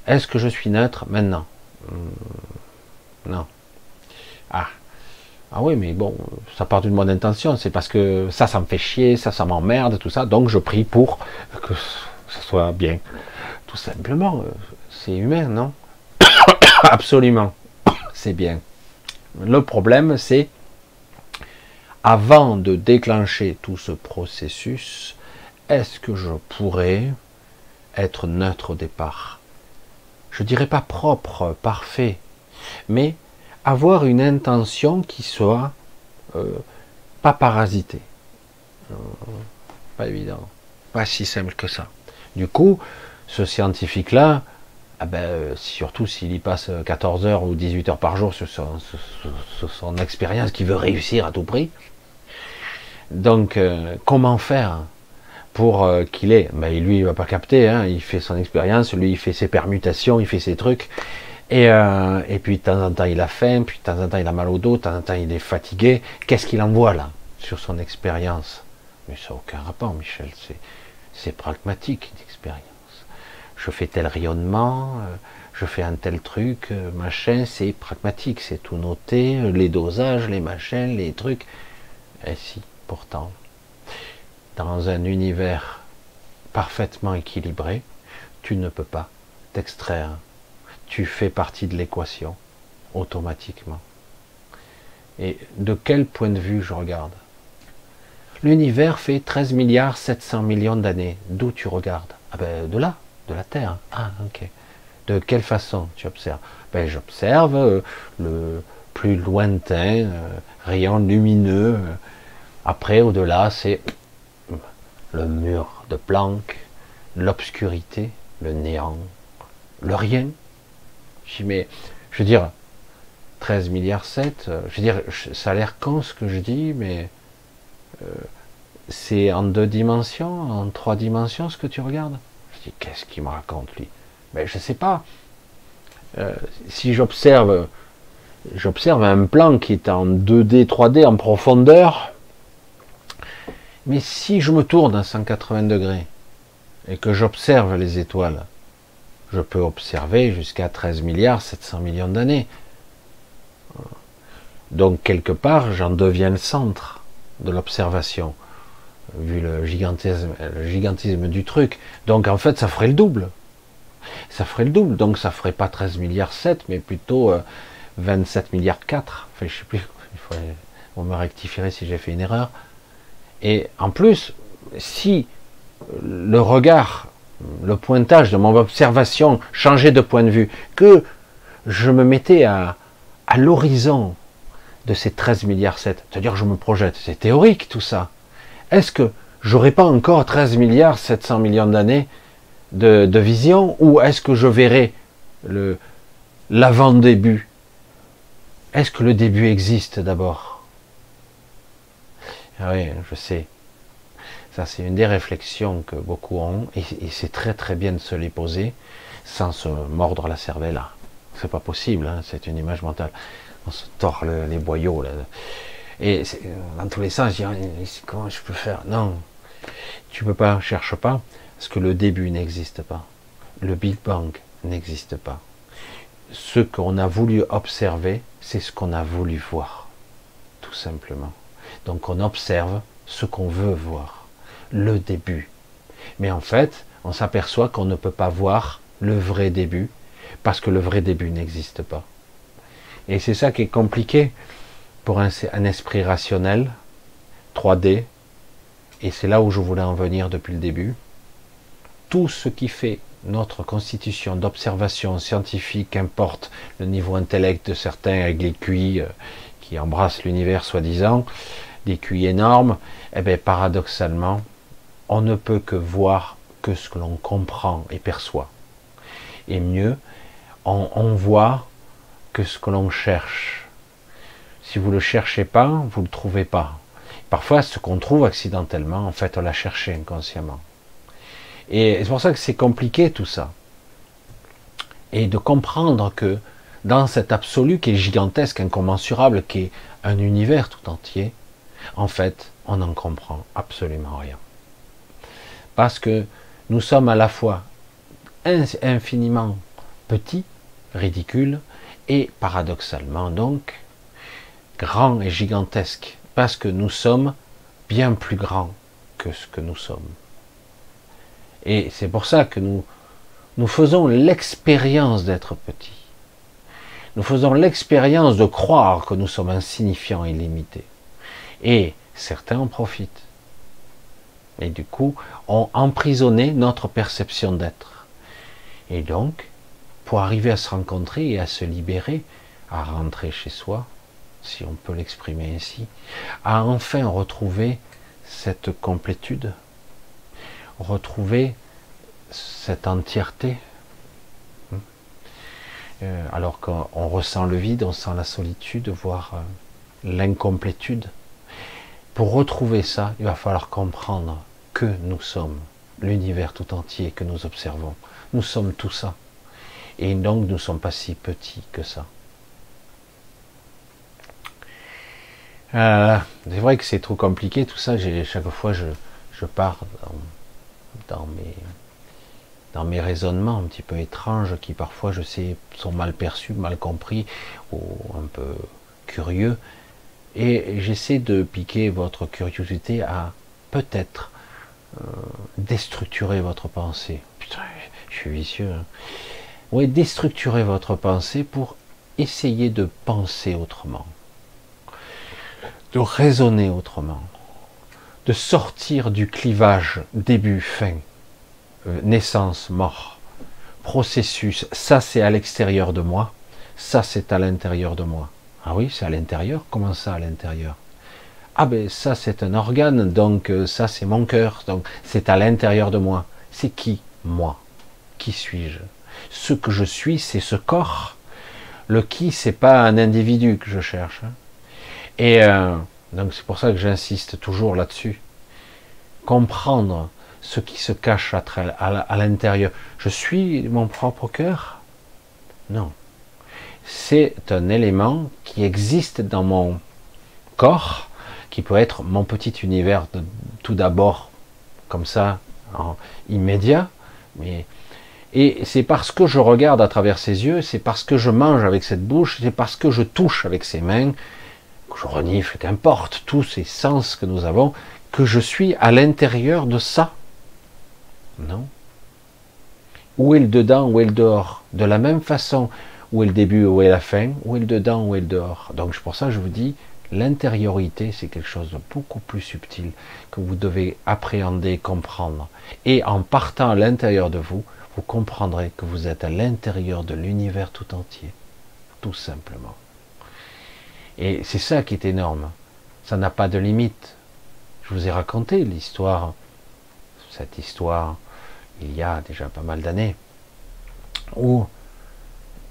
S3: Est-ce que je suis neutre maintenant? Non. Ah oui, mais bon, ça part d'une bonne intention. C'est parce que ça me fait chier, ça m'emmerde, tout ça. Donc je prie pour que ça soit bien. Tout simplement, c'est humain, non? Absolument, c'est bien. Le problème, c'est avant de déclencher tout ce processus, est-ce que je pourrais être neutre au départ? Je dirais pas propre, parfait, mais avoir une intention qui soit pas parasitée. Pas évident, pas si simple que ça. Du coup, ce scientifique-là, surtout s'il y passe 14 heures ou 18 heures par jour sur son expérience, qu'il veut réussir à tout prix. Donc, comment faire pour qu'il ait... lui, il va pas capter, hein, il fait son expérience, lui, il fait ses permutations, il fait ses trucs, et puis de temps en temps, il a faim, puis de temps en temps, il a mal au dos, de temps en temps, il est fatigué. Qu'est-ce qu'il envoie, là, sur son expérience? Mais ça n'a aucun rapport, Michel, c'est pragmatique, une expérience. Je fais tel rayonnement, je fais un tel truc, machin, c'est pragmatique, c'est tout noté, les dosages, les machins, les trucs. Et si, pourtant, dans un univers parfaitement équilibré, tu ne peux pas t'extraire. Tu fais partie de l'équation, automatiquement. Et de quel point de vue je regarde? L'univers fait 13 milliards 700 millions d'années. D'où tu regardes? De là. De la Terre. Ah, ok. De quelle façon tu observes? J'observe le plus lointain rayon lumineux. Après, au-delà, c'est le mur de Planck, l'obscurité, le néant, le rien. Je veux dire, 13 milliards 7, je veux dire, ça a l'air con ce que je dis, mais c'est en 2 dimensions, en 3 dimensions ce que tu regardes. Qu'est-ce qu'il me raconte, lui? Je sais pas. Si j'observe un plan qui est en 2D, 3D, en profondeur, mais si je me tourne à 180 degrés et que j'observe les étoiles, je peux observer jusqu'à 13 milliards 700 millions d'années. Donc, quelque part, j'en deviens le centre de l'observation, vu le gigantisme du truc. Donc en fait, ça ferait le double. Ça ferait le double, donc ça ferait pas 13 milliards 7, mais plutôt 27 milliards 4. Enfin, je sais plus, on me rectifierait si j'ai fait une erreur. Et en plus, si le regard, le pointage de mon observation changeait de point de vue, que je me mettais à l'horizon de ces 13 milliards 7, c'est-à-dire que je me projette, c'est théorique tout ça. Est-ce que j'aurais pas encore 13 milliards 700 millions d'années de vision, ou est-ce que je verrai l'avant-début? Est-ce que le début existe d'abord? Oui, je sais. Ça, c'est une des réflexions que beaucoup ont, et c'est très très bien de se les poser sans se mordre la cervelle. C'est pas possible, hein, c'est une image mentale. On se tord les boyaux là. Et dans tous les sens, je dis, comment je peux faire? Non, tu peux pas, cherche pas, parce que le début n'existe pas. Le Big Bang n'existe pas. Ce qu'on a voulu observer, c'est ce qu'on a voulu voir, tout simplement. Donc on observe ce qu'on veut voir, le début. Mais en fait, on s'aperçoit qu'on ne peut pas voir le vrai début, parce que le vrai début n'existe pas. Et c'est ça qui est compliqué pour un esprit rationnel, 3D, et c'est là où je voulais en venir depuis le début. Tout ce qui fait notre constitution d'observation scientifique, qu'importe le niveau intellect de certains avec les QI qui embrassent l'univers soi-disant, des QI énormes, eh bien paradoxalement, on ne peut que voir que ce que l'on comprend et perçoit. Et mieux, on voit que ce que l'on cherche. Si vous ne le cherchez pas, vous ne le trouvez pas. Parfois, ce qu'on trouve accidentellement, en fait, on l'a cherché inconsciemment. Et c'est pour ça que c'est compliqué tout ça. Et de comprendre que dans cet absolu qui est gigantesque, incommensurable, qui est un univers tout entier, en fait, on n'en comprend absolument rien. Parce que nous sommes à la fois infiniment petits, ridicules, et paradoxalement donc, grands et gigantesques, parce que nous sommes bien plus grands que ce que nous sommes. Et c'est pour ça que nous faisons l'expérience d'être petits. Nous faisons l'expérience de croire que nous sommes insignifiants et limités. Et certains en profitent. Et du coup, ont emprisonné notre perception d'être. Et donc, pour arriver à se rencontrer et à se libérer, à rentrer chez soi, si on peut l'exprimer ainsi, à enfin retrouver cette complétude, retrouver cette entièreté, alors qu'on ressent le vide, on sent la solitude, voire l'incomplétude. Pour retrouver ça, il va falloir comprendre que nous sommes l'univers tout entier que nous observons. Nous sommes tout ça. Et donc nous ne sommes pas si petits que ça. C'est vrai que c'est trop compliqué tout ça. Chaque fois je pars dans mes raisonnements un petit peu étranges qui parfois je sais sont mal perçus, mal compris ou un peu curieux. Et j'essaie de piquer votre curiosité à peut-être déstructurer votre pensée. Putain, je suis vicieux. Hein. Oui, déstructurer votre pensée pour essayer de penser autrement, de raisonner autrement, de sortir du clivage début-fin, naissance, mort, processus. Ça c'est à l'extérieur de moi, ça c'est à l'intérieur de moi. Ah oui, c'est à l'intérieur? Comment ça à l'intérieur? Ah ben ça c'est un organe, donc ça c'est mon cœur, donc c'est à l'intérieur de moi. C'est qui? Moi. Qui suis-je? Ce que je suis, c'est ce corps. Le qui, c'est pas un individu que je cherche. Et donc c'est pour ça que j'insiste toujours là-dessus. Comprendre ce qui se cache à l'intérieur. Je suis mon propre cœur? Non. C'est un élément qui existe dans mon corps, qui peut être mon petit univers tout d'abord, comme ça, immédiat, et c'est parce que je regarde à travers ses yeux, c'est parce que je mange avec cette bouche, c'est parce que je touche avec ses mains, que je renifle, qu'importe, tous ces sens que nous avons, que je suis à l'intérieur de ça. Non. Où est le dedans, où est le dehors? De la même façon, où est le début, où est la fin, où est le dedans, où est le dehors? Donc pour ça je vous dis, l'intériorité c'est quelque chose de beaucoup plus subtil que vous devez appréhender, comprendre. Et en partant à l'intérieur de vous, vous comprendrez que vous êtes à l'intérieur de l'univers tout entier, tout simplement. Et c'est ça qui est énorme. Ça n'a pas de limite. Je vous ai raconté l'histoire, cette histoire, il y a déjà pas mal d'années, où,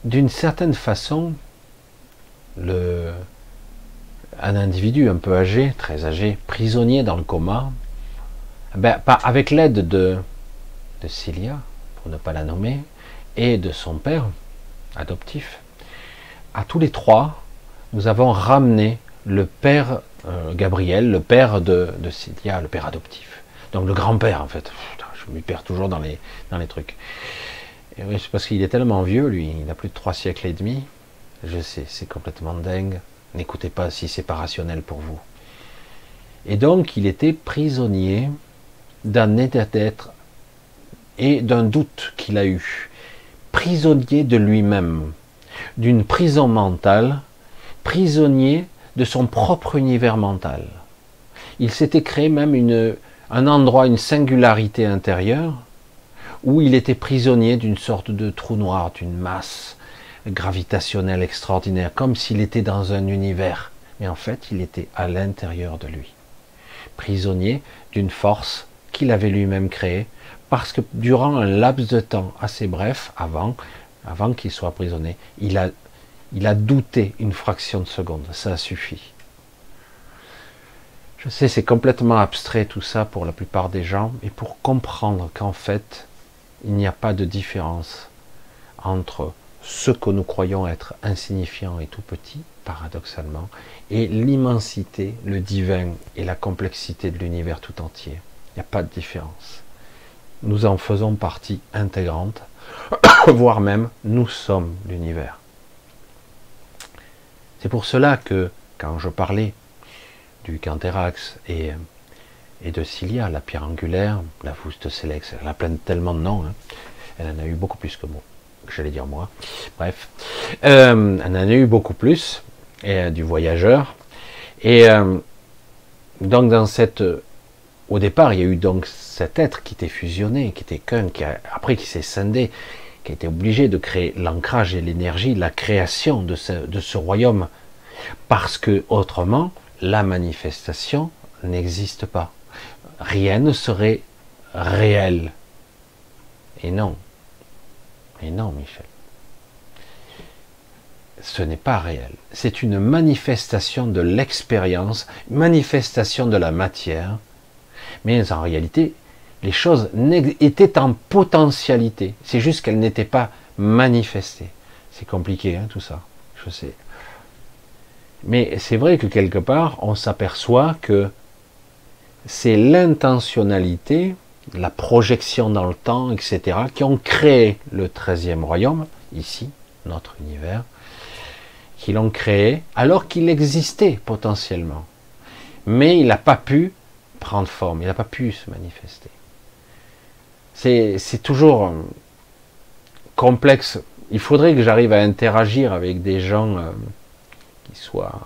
S3: d'une certaine façon, un individu un peu âgé, très âgé, prisonnier dans le coma, avec l'aide de Célia, pour ne pas la nommer, et de son père adoptif, à tous les trois, nous avons ramené le père Gabriel, le père de Célia, le père adoptif. Donc le grand-père, en fait. Putain, je me perds toujours dans les trucs. Et oui, c'est parce qu'il est tellement vieux, lui, il a plus de 3 siècles et demi. Je sais, c'est complètement dingue. N'écoutez pas si c'est pas rationnel pour vous. Et donc, il était prisonnier d'un état d'être et d'un doute qu'il a eu. Prisonnier de lui-même, d'une prison mentale, prisonnier de son propre univers mental. Il s'était créé même un endroit, une singularité intérieure, où il était prisonnier d'une sorte de trou noir, d'une masse gravitationnelle extraordinaire, comme s'il était dans un univers. Mais en fait, il était à l'intérieur de lui. Prisonnier d'une force qu'il avait lui-même créée, parce que durant un laps de temps assez bref, avant qu'il soit prisonnier, il a douté une fraction de seconde. Ça a suffi. Je sais, c'est complètement abstrait tout ça pour la plupart des gens, et pour comprendre qu'en fait, il n'y a pas de différence entre ce que nous croyons être insignifiant et tout petit, paradoxalement, et l'immensité, le divin et la complexité de l'univers tout entier. Il n'y a pas de différence. Nous en faisons partie intégrante, voire même nous sommes l'univers. C'est pour cela que quand je parlais du Canthérax et de Cilia, la pierre angulaire, la Fouste Sélex, elle a plein tellement de noms, hein. Elle en a eu beaucoup plus que moi, j'allais dire moi, bref, elle en a eu beaucoup plus, et du voyageur, et donc dans cette, au départ il y a eu donc cet être qui était fusionné, qui était qu'un, après qui s'est scindé, qui a été obligé de créer l'ancrage et l'énergie, la création de ce royaume, parce que autrement, la manifestation n'existe pas. Rien ne serait réel. Et non, Michel. Ce n'est pas réel. C'est une manifestation de l'expérience, manifestation de la matière. Mais en réalité, les choses étaient en potentialité. C'est juste qu'elles n'étaient pas manifestées. C'est compliqué, hein, tout ça. Je sais. Mais c'est vrai que quelque part, on s'aperçoit que c'est l'intentionnalité, la projection dans le temps, etc., qui ont créé le 13e royaume, ici, notre univers, qui l'ont créé alors qu'il existait potentiellement. Mais il n'a pas pu prendre forme, il n'a pas pu se manifester. C'est toujours complexe. Il faudrait que j'arrive à interagir avec des gens qui soient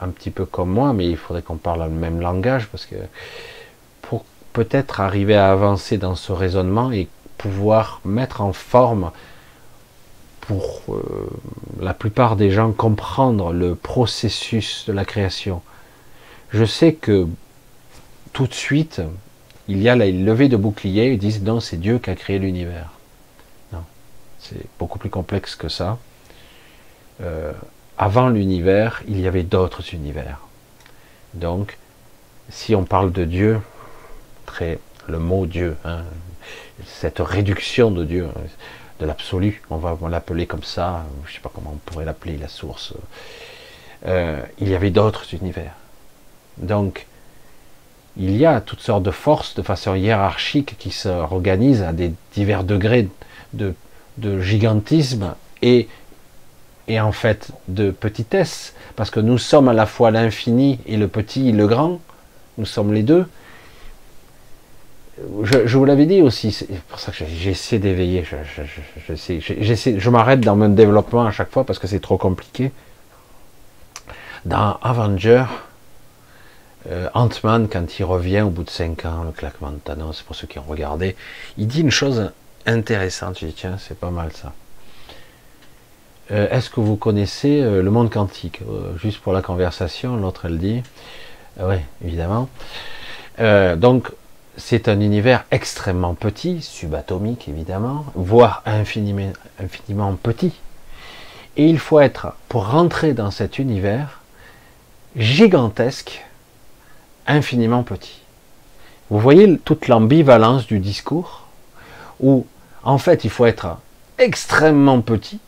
S3: un petit peu comme moi, mais il faudrait qu'on parle le même langage, parce que pour peut-être arriver à avancer dans ce raisonnement et pouvoir mettre en forme pour la plupart des gens comprendre le processus de la création. Je sais que tout de suite, il y a la levée de bouclier, ils disent non, c'est Dieu qui a créé l'univers. Non, c'est beaucoup plus complexe que ça. Avant l'univers, il y avait d'autres univers. Donc, si on parle de Dieu, le mot Dieu, hein, cette réduction de Dieu, de l'absolu, on va l'appeler comme ça, je ne sais pas comment on pourrait l'appeler, la source, il y avait d'autres univers. Donc, il y a toutes sortes de forces de façon hiérarchique qui s'organisent à des divers degrés de gigantisme et en fait de petitesse, parce que nous sommes à la fois l'infini et le petit et le grand, nous sommes les deux. Je vous l'avais dit aussi, c'est pour ça que j'essaie d'éveiller, je m'arrête dans mon développement à chaque fois parce que c'est trop compliqué. Dans Avenger, Ant-Man, quand il revient au bout de 5 ans, le claquement de Thanos, pour ceux qui ont regardé, il dit une chose intéressante, je dis tiens, c'est pas mal ça. Est-ce que vous connaissez le monde quantique? Juste pour la conversation, l'autre elle dit, oui, évidemment. Donc, c'est un univers extrêmement petit, subatomique évidemment, voire infiniment petit. Et il faut être, pour rentrer dans cet univers, gigantesque, infiniment petit. Vous voyez toute l'ambivalence du discours, où en fait il faut être extrêmement petit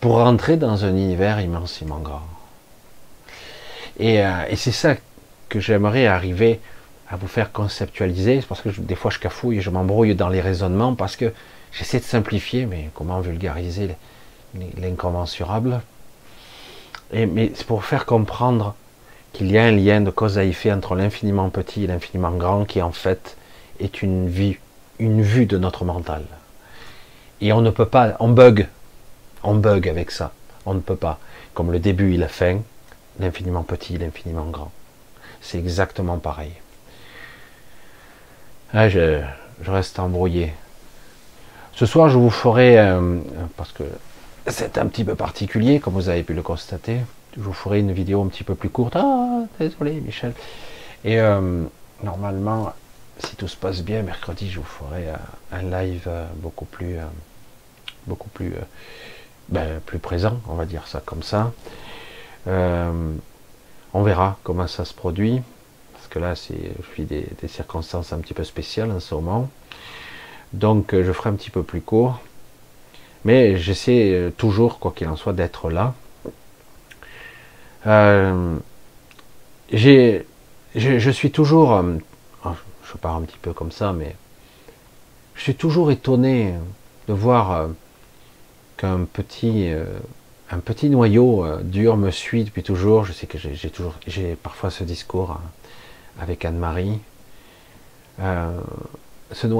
S3: pour rentrer dans un univers immensément grand. Et c'est ça que j'aimerais arriver à vous faire conceptualiser. C'est parce que des fois je cafouille, je m'embrouille dans les raisonnements parce que j'essaie de simplifier, mais comment vulgariser l'incommensurable. Mais c'est pour faire comprendre qu'il y a un lien de cause à effet entre l'infiniment petit et l'infiniment grand qui en fait est une vue de notre mental. Et on ne peut pas, on bug avec ça. On ne peut pas. Comme le début et la fin, l'infiniment petit, l'infiniment grand. C'est exactement pareil. Ah, je reste embrouillé. Ce soir, je vous ferai, parce que c'est un petit peu particulier, comme vous avez pu le constater, je vous ferai une vidéo un petit peu plus courte. Ah, désolé Michel. Et normalement, si tout se passe bien, mercredi, je vous ferai un live beaucoup plus présent, on va dire ça comme ça. On verra comment ça se produit, parce que là, je vis des circonstances un petit peu spéciales en ce moment. Donc, je ferai un petit peu plus court. Mais j'essaie toujours, quoi qu'il en soit, d'être là. Je suis toujours... je pars un petit peu comme ça, mais... Je suis toujours étonné de voir qu'un petit noyau dur me suit depuis toujours. Je sais que j'ai parfois ce discours avec Anne-Marie. Il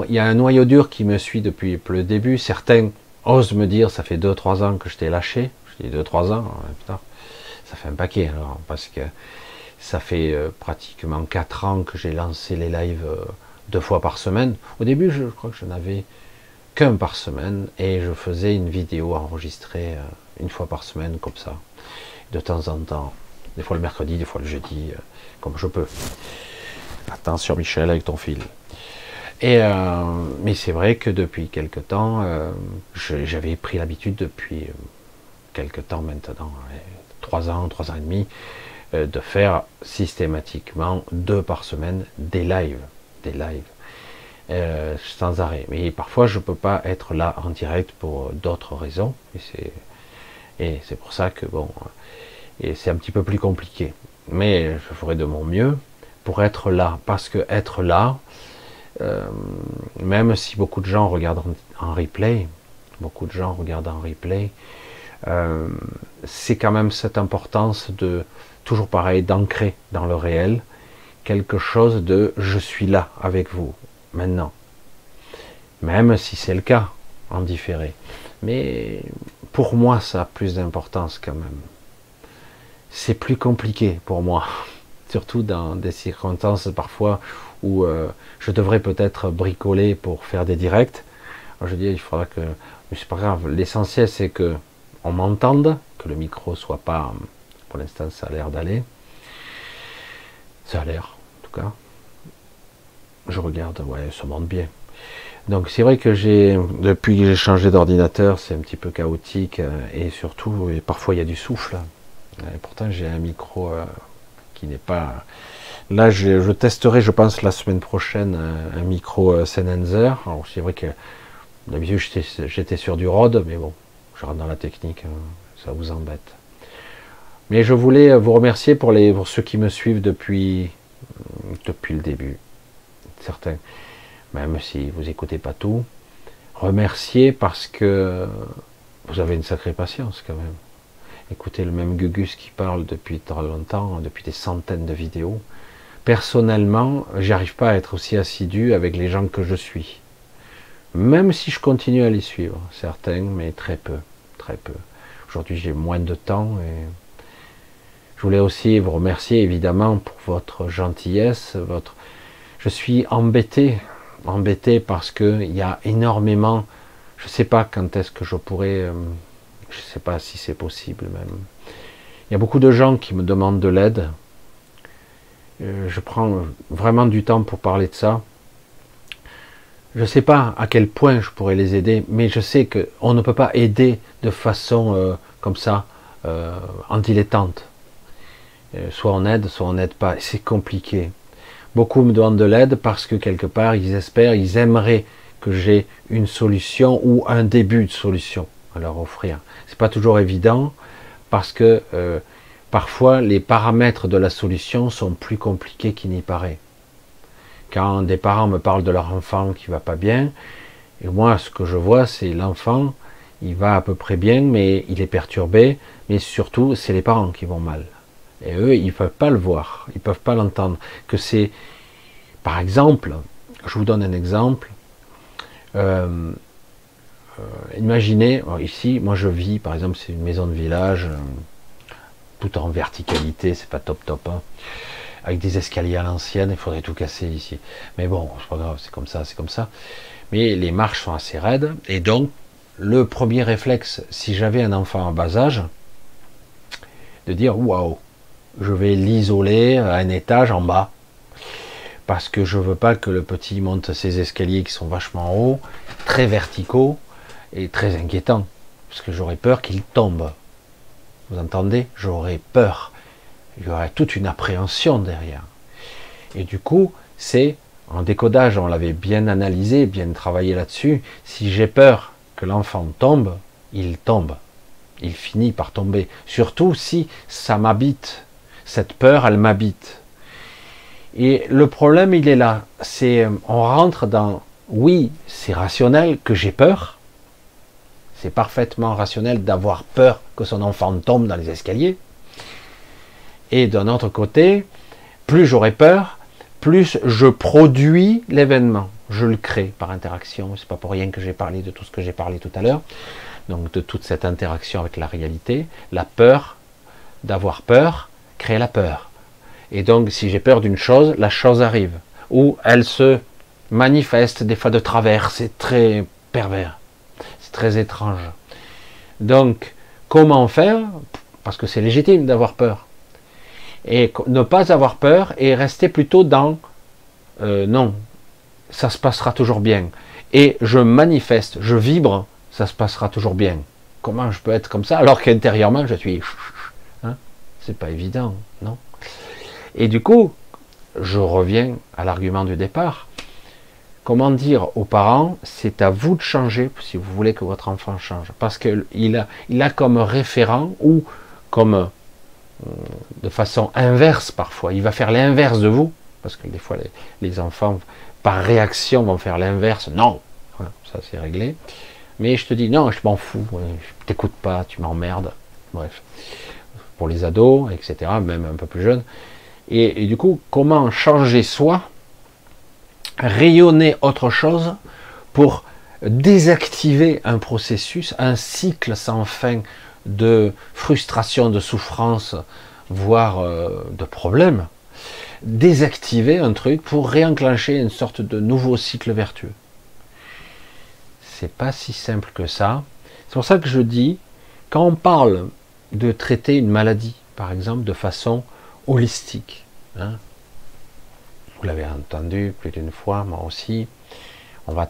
S3: y a un noyau dur qui me suit depuis le début. Certains osent me dire, ça fait 2-3 ans que je t'ai lâché. Je dis 2-3 ans, putain, ça fait un paquet alors, parce que ça fait pratiquement 4 ans que j'ai lancé les lives 2 fois par semaine. Au début, je crois que je n'avais qu'un par semaine, et je faisais une vidéo enregistrée 1 fois par semaine, comme ça, de temps en temps. Des fois le mercredi, des fois le jeudi, comme je peux. Attention Michel, avec ton fil. Mais c'est vrai que depuis quelque temps, j'avais pris l'habitude depuis quelque temps maintenant, 3 ans, 3 ans et demi, de faire systématiquement 2 par semaine des lives, sans arrêt. Mais parfois je peux pas être là en direct pour d'autres raisons, et c'est pour ça que bon, et c'est un petit peu plus compliqué. Mais je ferai de mon mieux pour être là, parce que être là, même si beaucoup de gens regardent en replay, c'est quand même cette importance de, toujours pareil, d'ancrer dans le réel quelque chose de je suis là avec vous maintenant, même si c'est le cas en différé. Mais pour moi, ça a plus d'importance quand même. C'est plus compliqué pour moi, surtout dans des circonstances parfois où je devrais peut-être bricoler pour faire des directs. Alors je dis, il faudra que, mais c'est pas grave. L'essentiel, c'est que on m'entende, que le micro soit pas, pour l'instant, ça a l'air d'aller. Ça a l'air, en tout cas. Je regarde, ouais, ça monte bien. Donc c'est vrai que depuis que j'ai changé d'ordinateur, c'est un petit peu chaotique, et surtout, et parfois il y a du souffle. Et pourtant j'ai un micro qui n'est pas... Là je testerai, je pense, la semaine prochaine un micro Sennheiser. Alors c'est vrai que d'habitude j'étais sur du Rode, mais bon, je rentre dans la technique, ça vous embête. Mais je voulais vous remercier pour ceux qui me suivent depuis le début. Certains, même si vous écoutez pas tout, remercier parce que vous avez une sacrée patience quand même. Écoutez le même Gugus qui parle depuis très longtemps, depuis des centaines de vidéos. Personnellement, j'arrive pas à être aussi assidu avec les gens que je suis. Même si je continue à les suivre, certains, mais très peu, très peu. Aujourd'hui, j'ai moins de temps, et je voulais aussi vous remercier évidemment pour votre gentillesse, Je suis embêté parce que il y a énormément, je sais pas quand est-ce que je pourrais, je sais pas si c'est possible même. Il y a beaucoup de gens qui me demandent de l'aide. Je prends vraiment du temps pour parler de ça. Je ne sais pas à quel point je pourrais les aider, mais je sais qu'on ne peut pas aider de façon comme ça, en dilettante. Soit on n'aide pas. C'est compliqué. Beaucoup me demandent de l'aide parce que quelque part ils espèrent, ils aimeraient que j'ai une solution ou un début de solution à leur offrir. C'est pas toujours évident parce que parfois les paramètres de la solution sont plus compliqués qu'il n'y paraît. Quand des parents me parlent de leur enfant qui va pas bien, et moi ce que je vois c'est l'enfant, il va à peu près bien, mais il est perturbé, mais surtout c'est les parents qui vont mal. Et eux, ils ne peuvent pas le voir, ils ne peuvent pas l'entendre. Que c'est, par exemple, je vous donne un exemple, imaginez, ici, moi je vis, par exemple, c'est une maison de village, tout en verticalité, c'est pas top top, hein, avec des escaliers à l'ancienne, il faudrait tout casser ici. Mais bon, c'est pas grave, c'est comme ça, c'est comme ça. Mais les marches sont assez raides, et donc, le premier réflexe, si j'avais un enfant en bas âge, de dire, waouh, je vais l'isoler à un étage en bas, parce que je veux pas que le petit monte ces escaliers qui sont vachement hauts, très verticaux, et très inquiétants, parce que j'aurais peur qu'il tombe. Vous entendez? J'aurais peur. Il y aurait toute une appréhension derrière. Et du coup, c'est, en décodage, on l'avait bien analysé, bien travaillé là-dessus, si j'ai peur que l'enfant tombe, il tombe. Il finit par tomber. Surtout si ça m'habite. Cette peur, elle m'habite. Et le problème, il est là. C'est, on rentre dans, oui, c'est rationnel que j'ai peur. C'est parfaitement rationnel d'avoir peur que son enfant tombe dans les escaliers. Et d'un autre côté, plus j'aurai peur, plus je produis l'événement. Je le crée par interaction. C'est pas pour rien que j'ai parlé de tout ce que j'ai parlé tout à l'heure. Donc de toute cette interaction avec la réalité. La peur, d'avoir peur, crée la peur. Et donc si j'ai peur d'une chose, la chose arrive. Ou elle se manifeste des fois de travers. C'est très pervers. C'est très étrange. Donc comment faire? Parce que c'est légitime d'avoir peur. Et ne pas avoir peur et rester plutôt dans non, ça se passera toujours bien. Et je manifeste, je vibre, ça se passera toujours bien. Comment je peux être comme ça alors qu'intérieurement je suis... Hein, c'est pas évident, non? Et du coup, je reviens à l'argument du départ. Comment dire aux parents, c'est à vous de changer si vous voulez que votre enfant change. Parce qu'il a comme référent ou comme de façon inverse parfois. Il va faire l'inverse de vous. Parce que des fois, les enfants, par réaction, vont faire l'inverse. Non, voilà, ça c'est réglé. Mais je te dis, non, je m'en fous. Je t'écoute pas, tu m'emmerdes. Bref. Pour les ados, etc., même un peu plus jeunes. Et du coup, comment changer soi, rayonner autre chose pour désactiver un processus, un cycle sans fin de frustration, de souffrance, voire de problèmes, désactiver un truc pour réenclencher une sorte de nouveau cycle vertueux. C'est pas si simple que ça. C'est pour ça que je dis, quand on parle de traiter une maladie, par exemple, de façon holistique, hein, vous l'avez entendu plus d'une fois, moi aussi, on va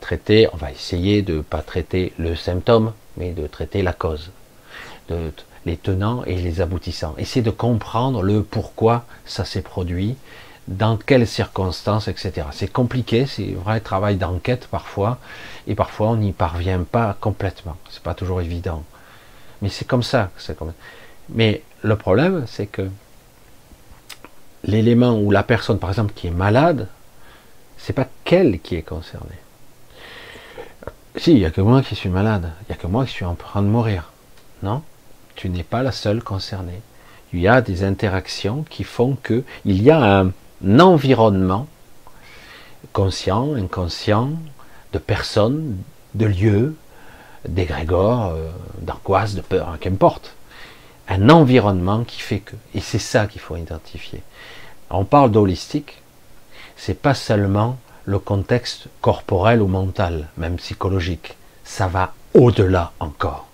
S3: essayer de ne pas traiter le symptôme, mais de traiter la cause, les tenants et les aboutissants. Essayer de comprendre le pourquoi ça s'est produit, dans quelles circonstances, etc. C'est compliqué, c'est un vrai travail d'enquête parfois, et parfois on n'y parvient pas complètement. C'est pas toujours évident. Mais c'est comme ça. Mais le problème, c'est que l'élément où la personne, par exemple, qui est malade, c'est pas qu'elle qui est concernée. Si, il n'y a que moi qui suis malade, il n'y a que moi qui suis en train de mourir. Non, tu n'es pas la seule concernée. Il y a des interactions qui font que il y a un environnement conscient, inconscient, de personnes, de lieux, d'égrégores, d'angoisse, de peur, qu'importe. Un environnement qui fait que. Et c'est ça qu'il faut identifier. On parle d'holistique, c'est pas seulement le contexte corporel ou mental, même psychologique. Ça va au-delà encore.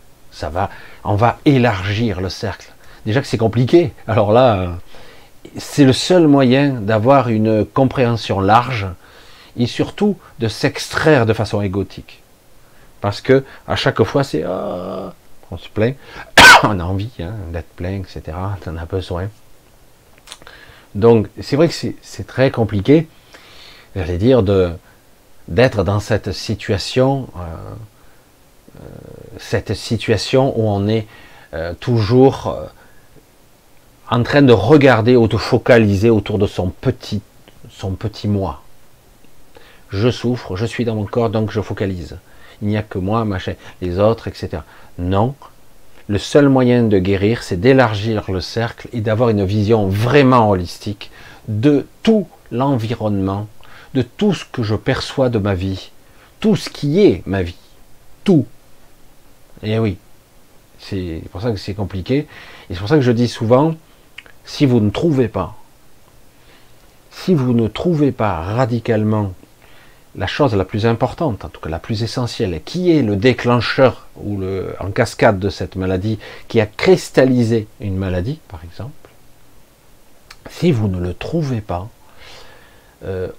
S3: On va élargir le cercle. Déjà que c'est compliqué. Alors là, c'est le seul moyen d'avoir une compréhension large et surtout de s'extraire de façon égotique. Parce que à chaque fois, c'est on se plaint, on a envie d'être plein, etc. On a besoin. Donc c'est vrai que c'est très compliqué, j'allais dire, d'être dans cette situation où on est toujours en train de regarder ou de focaliser autour de son petit moi. Je souffre, je suis dans mon corps, donc je focalise. Il n'y a que moi, machin, les autres, etc. Non. Le seul moyen de guérir, c'est d'élargir le cercle et d'avoir une vision vraiment holistique de tout l'environnement, de tout ce que je perçois de ma vie, tout ce qui est ma vie, tout. Et oui, c'est pour ça que c'est compliqué. Et c'est pour ça que je dis souvent, si vous ne trouvez pas radicalement la chose la plus importante, en tout cas la plus essentielle, qui est le déclencheur ou en cascade de cette maladie, qui a cristallisé une maladie, par exemple, si vous ne le trouvez pas,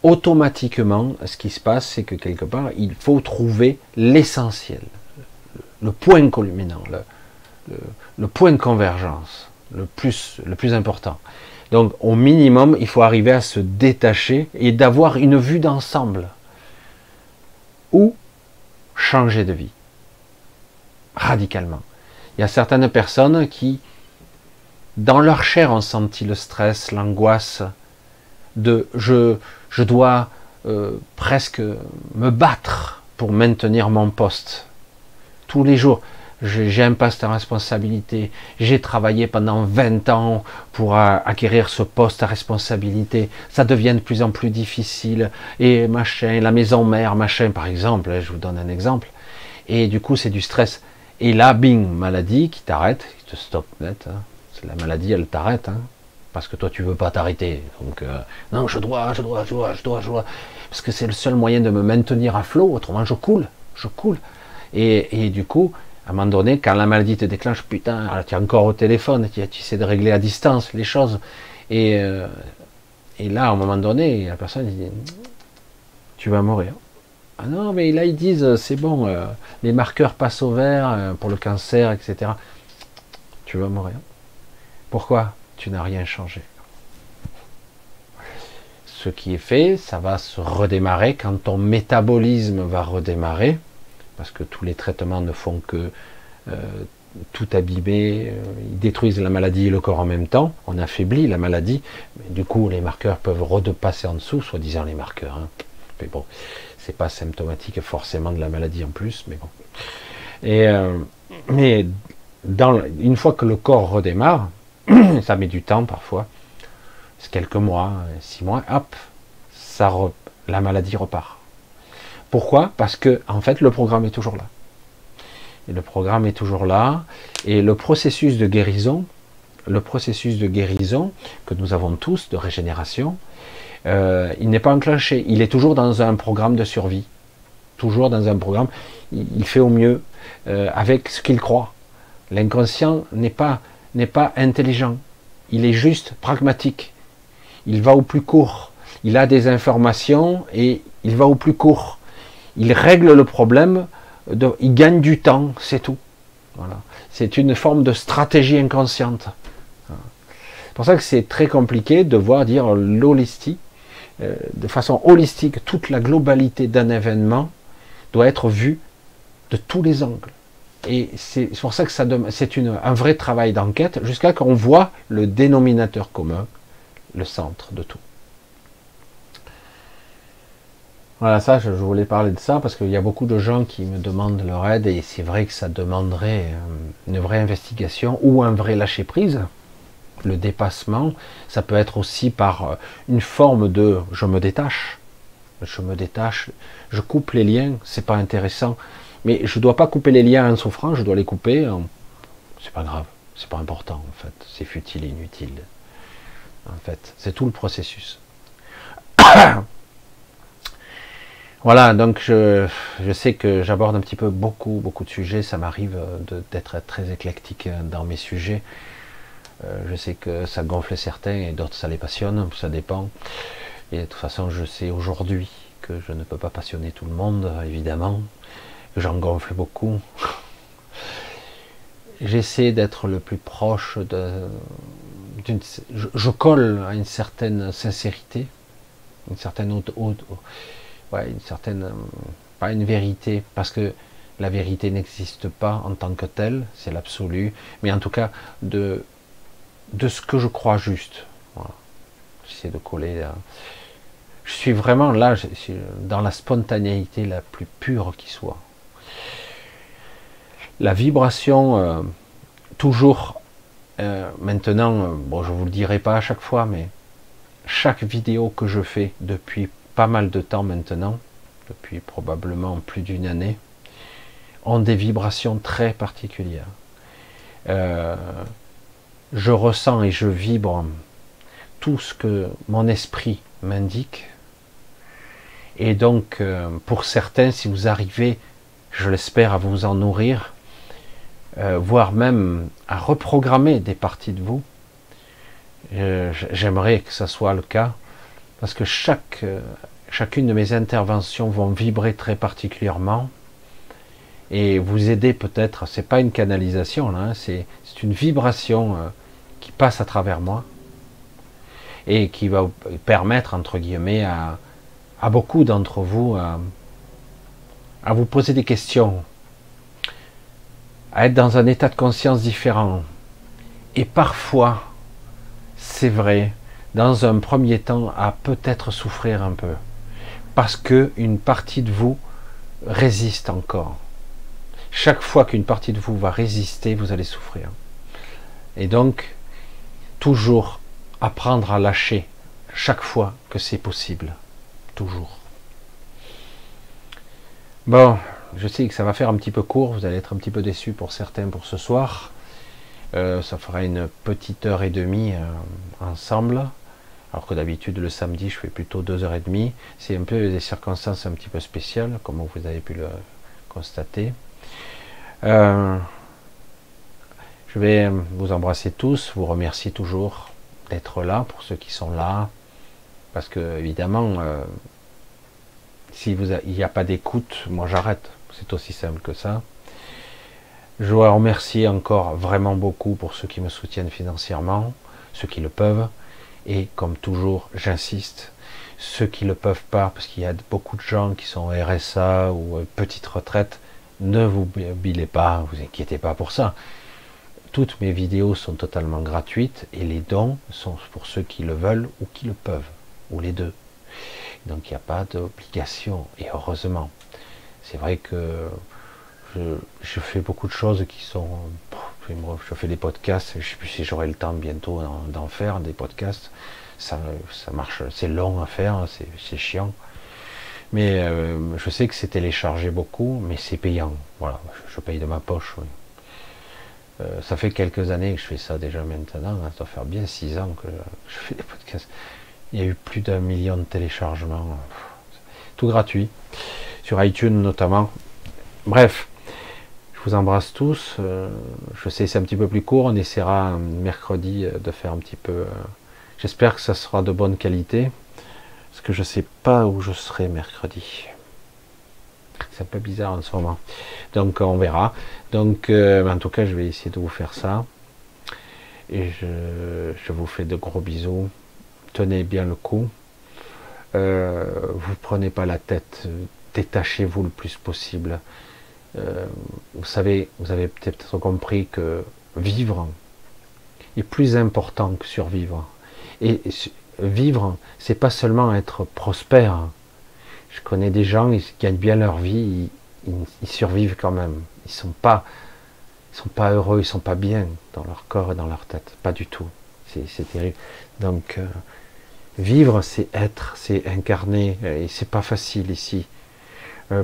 S3: automatiquement, ce qui se passe, c'est que quelque part, il faut trouver l'essentiel, le point culminant, le point de convergence, le plus important. Donc, au minimum, il faut arriver à se détacher et d'avoir une vue d'ensemble. Ou changer de vie radicalement. Il y a certaines personnes qui, dans leur chair, ont senti le stress, l'angoisse de je dois presque me battre pour maintenir mon poste tous les jours. J'ai un poste à responsabilité, j'ai travaillé pendant 20 ans pour acquérir ce poste à responsabilité, ça devient de plus en plus difficile, et machin, la maison mère, machin, par exemple, je vous donne un exemple, et du coup c'est du stress, et là, bing, maladie qui t'arrête, qui te stoppe net, hein. La maladie elle t'arrête, hein, parce que toi tu veux pas t'arrêter, donc non, je dois, parce que c'est le seul moyen de me maintenir à flot, autrement je coule, et du coup, à un moment donné, quand la maladie te déclenche, putain, tu es encore au téléphone, tu essaies de régler à distance les choses. Et là, à un moment donné, la personne dit, tu vas mourir. Ah non, mais là, ils disent, c'est bon, les marqueurs passent au vert pour le cancer, etc. Tu vas mourir. Pourquoi? Tu n'as rien changé. Ce qui est fait, ça va se redémarrer quand ton métabolisme va redémarrer. Parce que tous les traitements ne font que tout abîmer, ils détruisent la maladie et le corps en même temps, on affaiblit la maladie, mais du coup les marqueurs peuvent repasser en dessous, soi-disant les marqueurs, hein. Mais bon, c'est pas symptomatique forcément de la maladie en plus, mais bon. Et mais une fois que le corps redémarre, ça met du temps parfois, c'est quelques mois, 6 mois, hop, la maladie repart. Pourquoi? Parce que en fait le programme est toujours là. Et le programme est toujours là. Et le processus de guérison que nous avons tous, de régénération, il n'est pas enclenché. Il est toujours dans un programme de survie. Toujours dans un programme. Il fait au mieux avec ce qu'il croit. L'inconscient n'est pas intelligent. Il est juste pragmatique. Il va au plus court. Il a des informations et il va au plus court. Il règle le problème, il gagne du temps, c'est tout. Voilà. C'est une forme de stratégie inconsciente. C'est pour ça que c'est très compliqué de dire l'holistique, de façon holistique, toute la globalité d'un événement doit être vue de tous les angles. Et c'est pour ça que c'est un vrai travail d'enquête, jusqu'à qu'on voit le dénominateur commun, le centre de tout. Voilà, ça, je voulais parler de ça parce qu'il y a beaucoup de gens qui me demandent leur aide et c'est vrai que ça demanderait une vraie investigation ou un vrai lâcher-prise. Le dépassement, ça peut être aussi par une forme de je me détache, je coupe les liens, c'est pas intéressant, mais je dois pas couper les liens en souffrant, je dois les couper, c'est pas grave, c'est pas important en fait, c'est futile et inutile. En fait, c'est tout le processus. Voilà, donc je sais que j'aborde un petit peu beaucoup de sujets, ça m'arrive d'être très éclectique dans mes sujets. Je sais que ça gonfle certains et d'autres ça les passionne, ça dépend. Et de toute façon, je sais aujourd'hui que je ne peux pas passionner tout le monde, évidemment, que j'en gonfle beaucoup. J'essaie d'être le plus proche je colle à une certaine sincérité, une certaine une certaine, pas une vérité, parce que la vérité n'existe pas en tant que telle, c'est l'absolu, mais en tout cas de de ce que je crois juste. Voilà. J'essaie de coller. Je suis vraiment là, je suis dans la spontanéité la plus pure qui soit. La vibration, toujours, maintenant, bon, je vous le dirai pas à chaque fois, mais chaque vidéo que je fais depuis pas mal de temps maintenant, depuis probablement plus d'une année, ont des vibrations très particulières. Je ressens et je vibre tout ce que mon esprit m'indique. Et donc, pour certains, si vous arrivez, je l'espère, à vous en nourrir, voire même à reprogrammer des parties de vous, j'aimerais que ça soit le cas, parce que chacune de mes interventions vont vibrer très particulièrement, et vous aider peut-être, c'est pas une canalisation là, hein, c'est une vibration qui passe à travers moi, et qui va vous permettre, entre guillemets, à beaucoup d'entre vous à vous poser des questions, à être dans un état de conscience différent. Et parfois, c'est vrai, dans un premier temps, à peut-être souffrir un peu. Parce que une partie de vous résiste encore. Chaque fois qu'une partie de vous va résister, vous allez souffrir. Et donc, toujours apprendre à lâcher chaque fois que c'est possible. Toujours. Bon, je sais que ça va faire un petit peu court, vous allez être un petit peu déçus pour certains pour ce soir. Ça fera une petite heure et demie ensemble, alors que d'habitude le samedi je fais plutôt 2h30. C'est un peu des circonstances un petit peu spéciales, comme vous avez pu le constater. Je vais vous embrasser tous, vous remercier toujours d'être là, pour ceux qui sont là, parce que évidemment, si il n'y a pas d'écoute, moi j'arrête, c'est aussi simple que ça. Je dois remercier encore vraiment beaucoup pour ceux qui me soutiennent financièrement, ceux qui le peuvent, et comme toujours, j'insiste, ceux qui ne le peuvent pas, parce qu'il y a beaucoup de gens qui sont RSA ou petite retraite, ne vous bilez pas, vous inquiétez pas pour ça. Toutes mes vidéos sont totalement gratuites et les dons sont pour ceux qui le veulent ou qui le peuvent, ou les deux. Donc il n'y a pas d'obligation, et heureusement. C'est vrai que je fais beaucoup de choses qui sont... Je fais des podcasts, je ne sais plus si j'aurai le temps bientôt d'en faire, des podcasts. Ça marche, c'est long à faire, c'est chiant. Mais je sais que c'est téléchargé beaucoup, mais c'est payant. Voilà, je paye de ma poche. Oui. Ça fait quelques années que je fais ça déjà maintenant. Ça doit faire bien 6 ans que je fais des podcasts. Il y a eu plus d'1 million de téléchargements. Tout gratuit. Sur iTunes notamment. Bref. Je vous embrasse tous. Je sais c'est un petit peu plus court. On essaiera mercredi de faire un petit peu... J'espère que ça sera de bonne qualité. Parce que je ne sais pas où je serai mercredi. C'est un peu bizarre en ce moment. Donc on verra. Donc en tout cas je vais essayer de vous faire ça. Et je vous fais de gros bisous. Tenez bien le coup. Vous prenez pas la tête. Détachez-vous le plus possible. Vous savez, vous avez peut-être compris que vivre est plus important que survivre. Et vivre, c'est pas seulement être prospère. Je connais des gens qui gagnent bien leur vie, ils survivent quand même. Ils sont pas heureux, ils sont pas bien dans leur corps et dans leur tête, pas du tout. C'est terrible. Donc vivre, c'est être, c'est incarner, et c'est pas facile ici.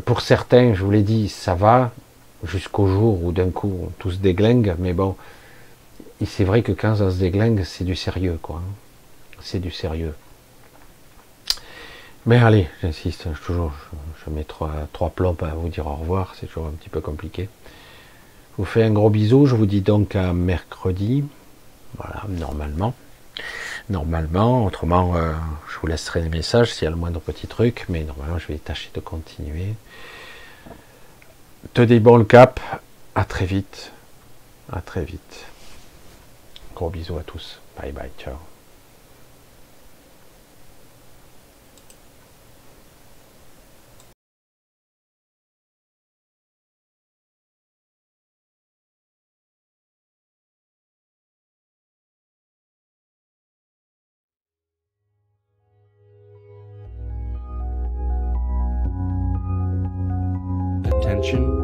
S3: Pour certains, je vous l'ai dit, ça va jusqu'au jour où d'un coup tout se déglingue, mais bon, c'est vrai que quand ça se déglingue, c'est du sérieux, quoi. C'est du sérieux. Mais allez, j'insiste, je mets trois plombs à vous dire au revoir, c'est toujours un petit peu compliqué. Je vous fais un gros bisou, je vous dis donc à mercredi, voilà, normalement. Normalement, autrement, je vous laisserai des messages s'il y a le moindre petit truc, mais normalement, je vais tâcher de continuer. Tenez bon le cap, à très vite. À très vite. Gros bisous à tous. Bye bye, ciao.
S1: attention,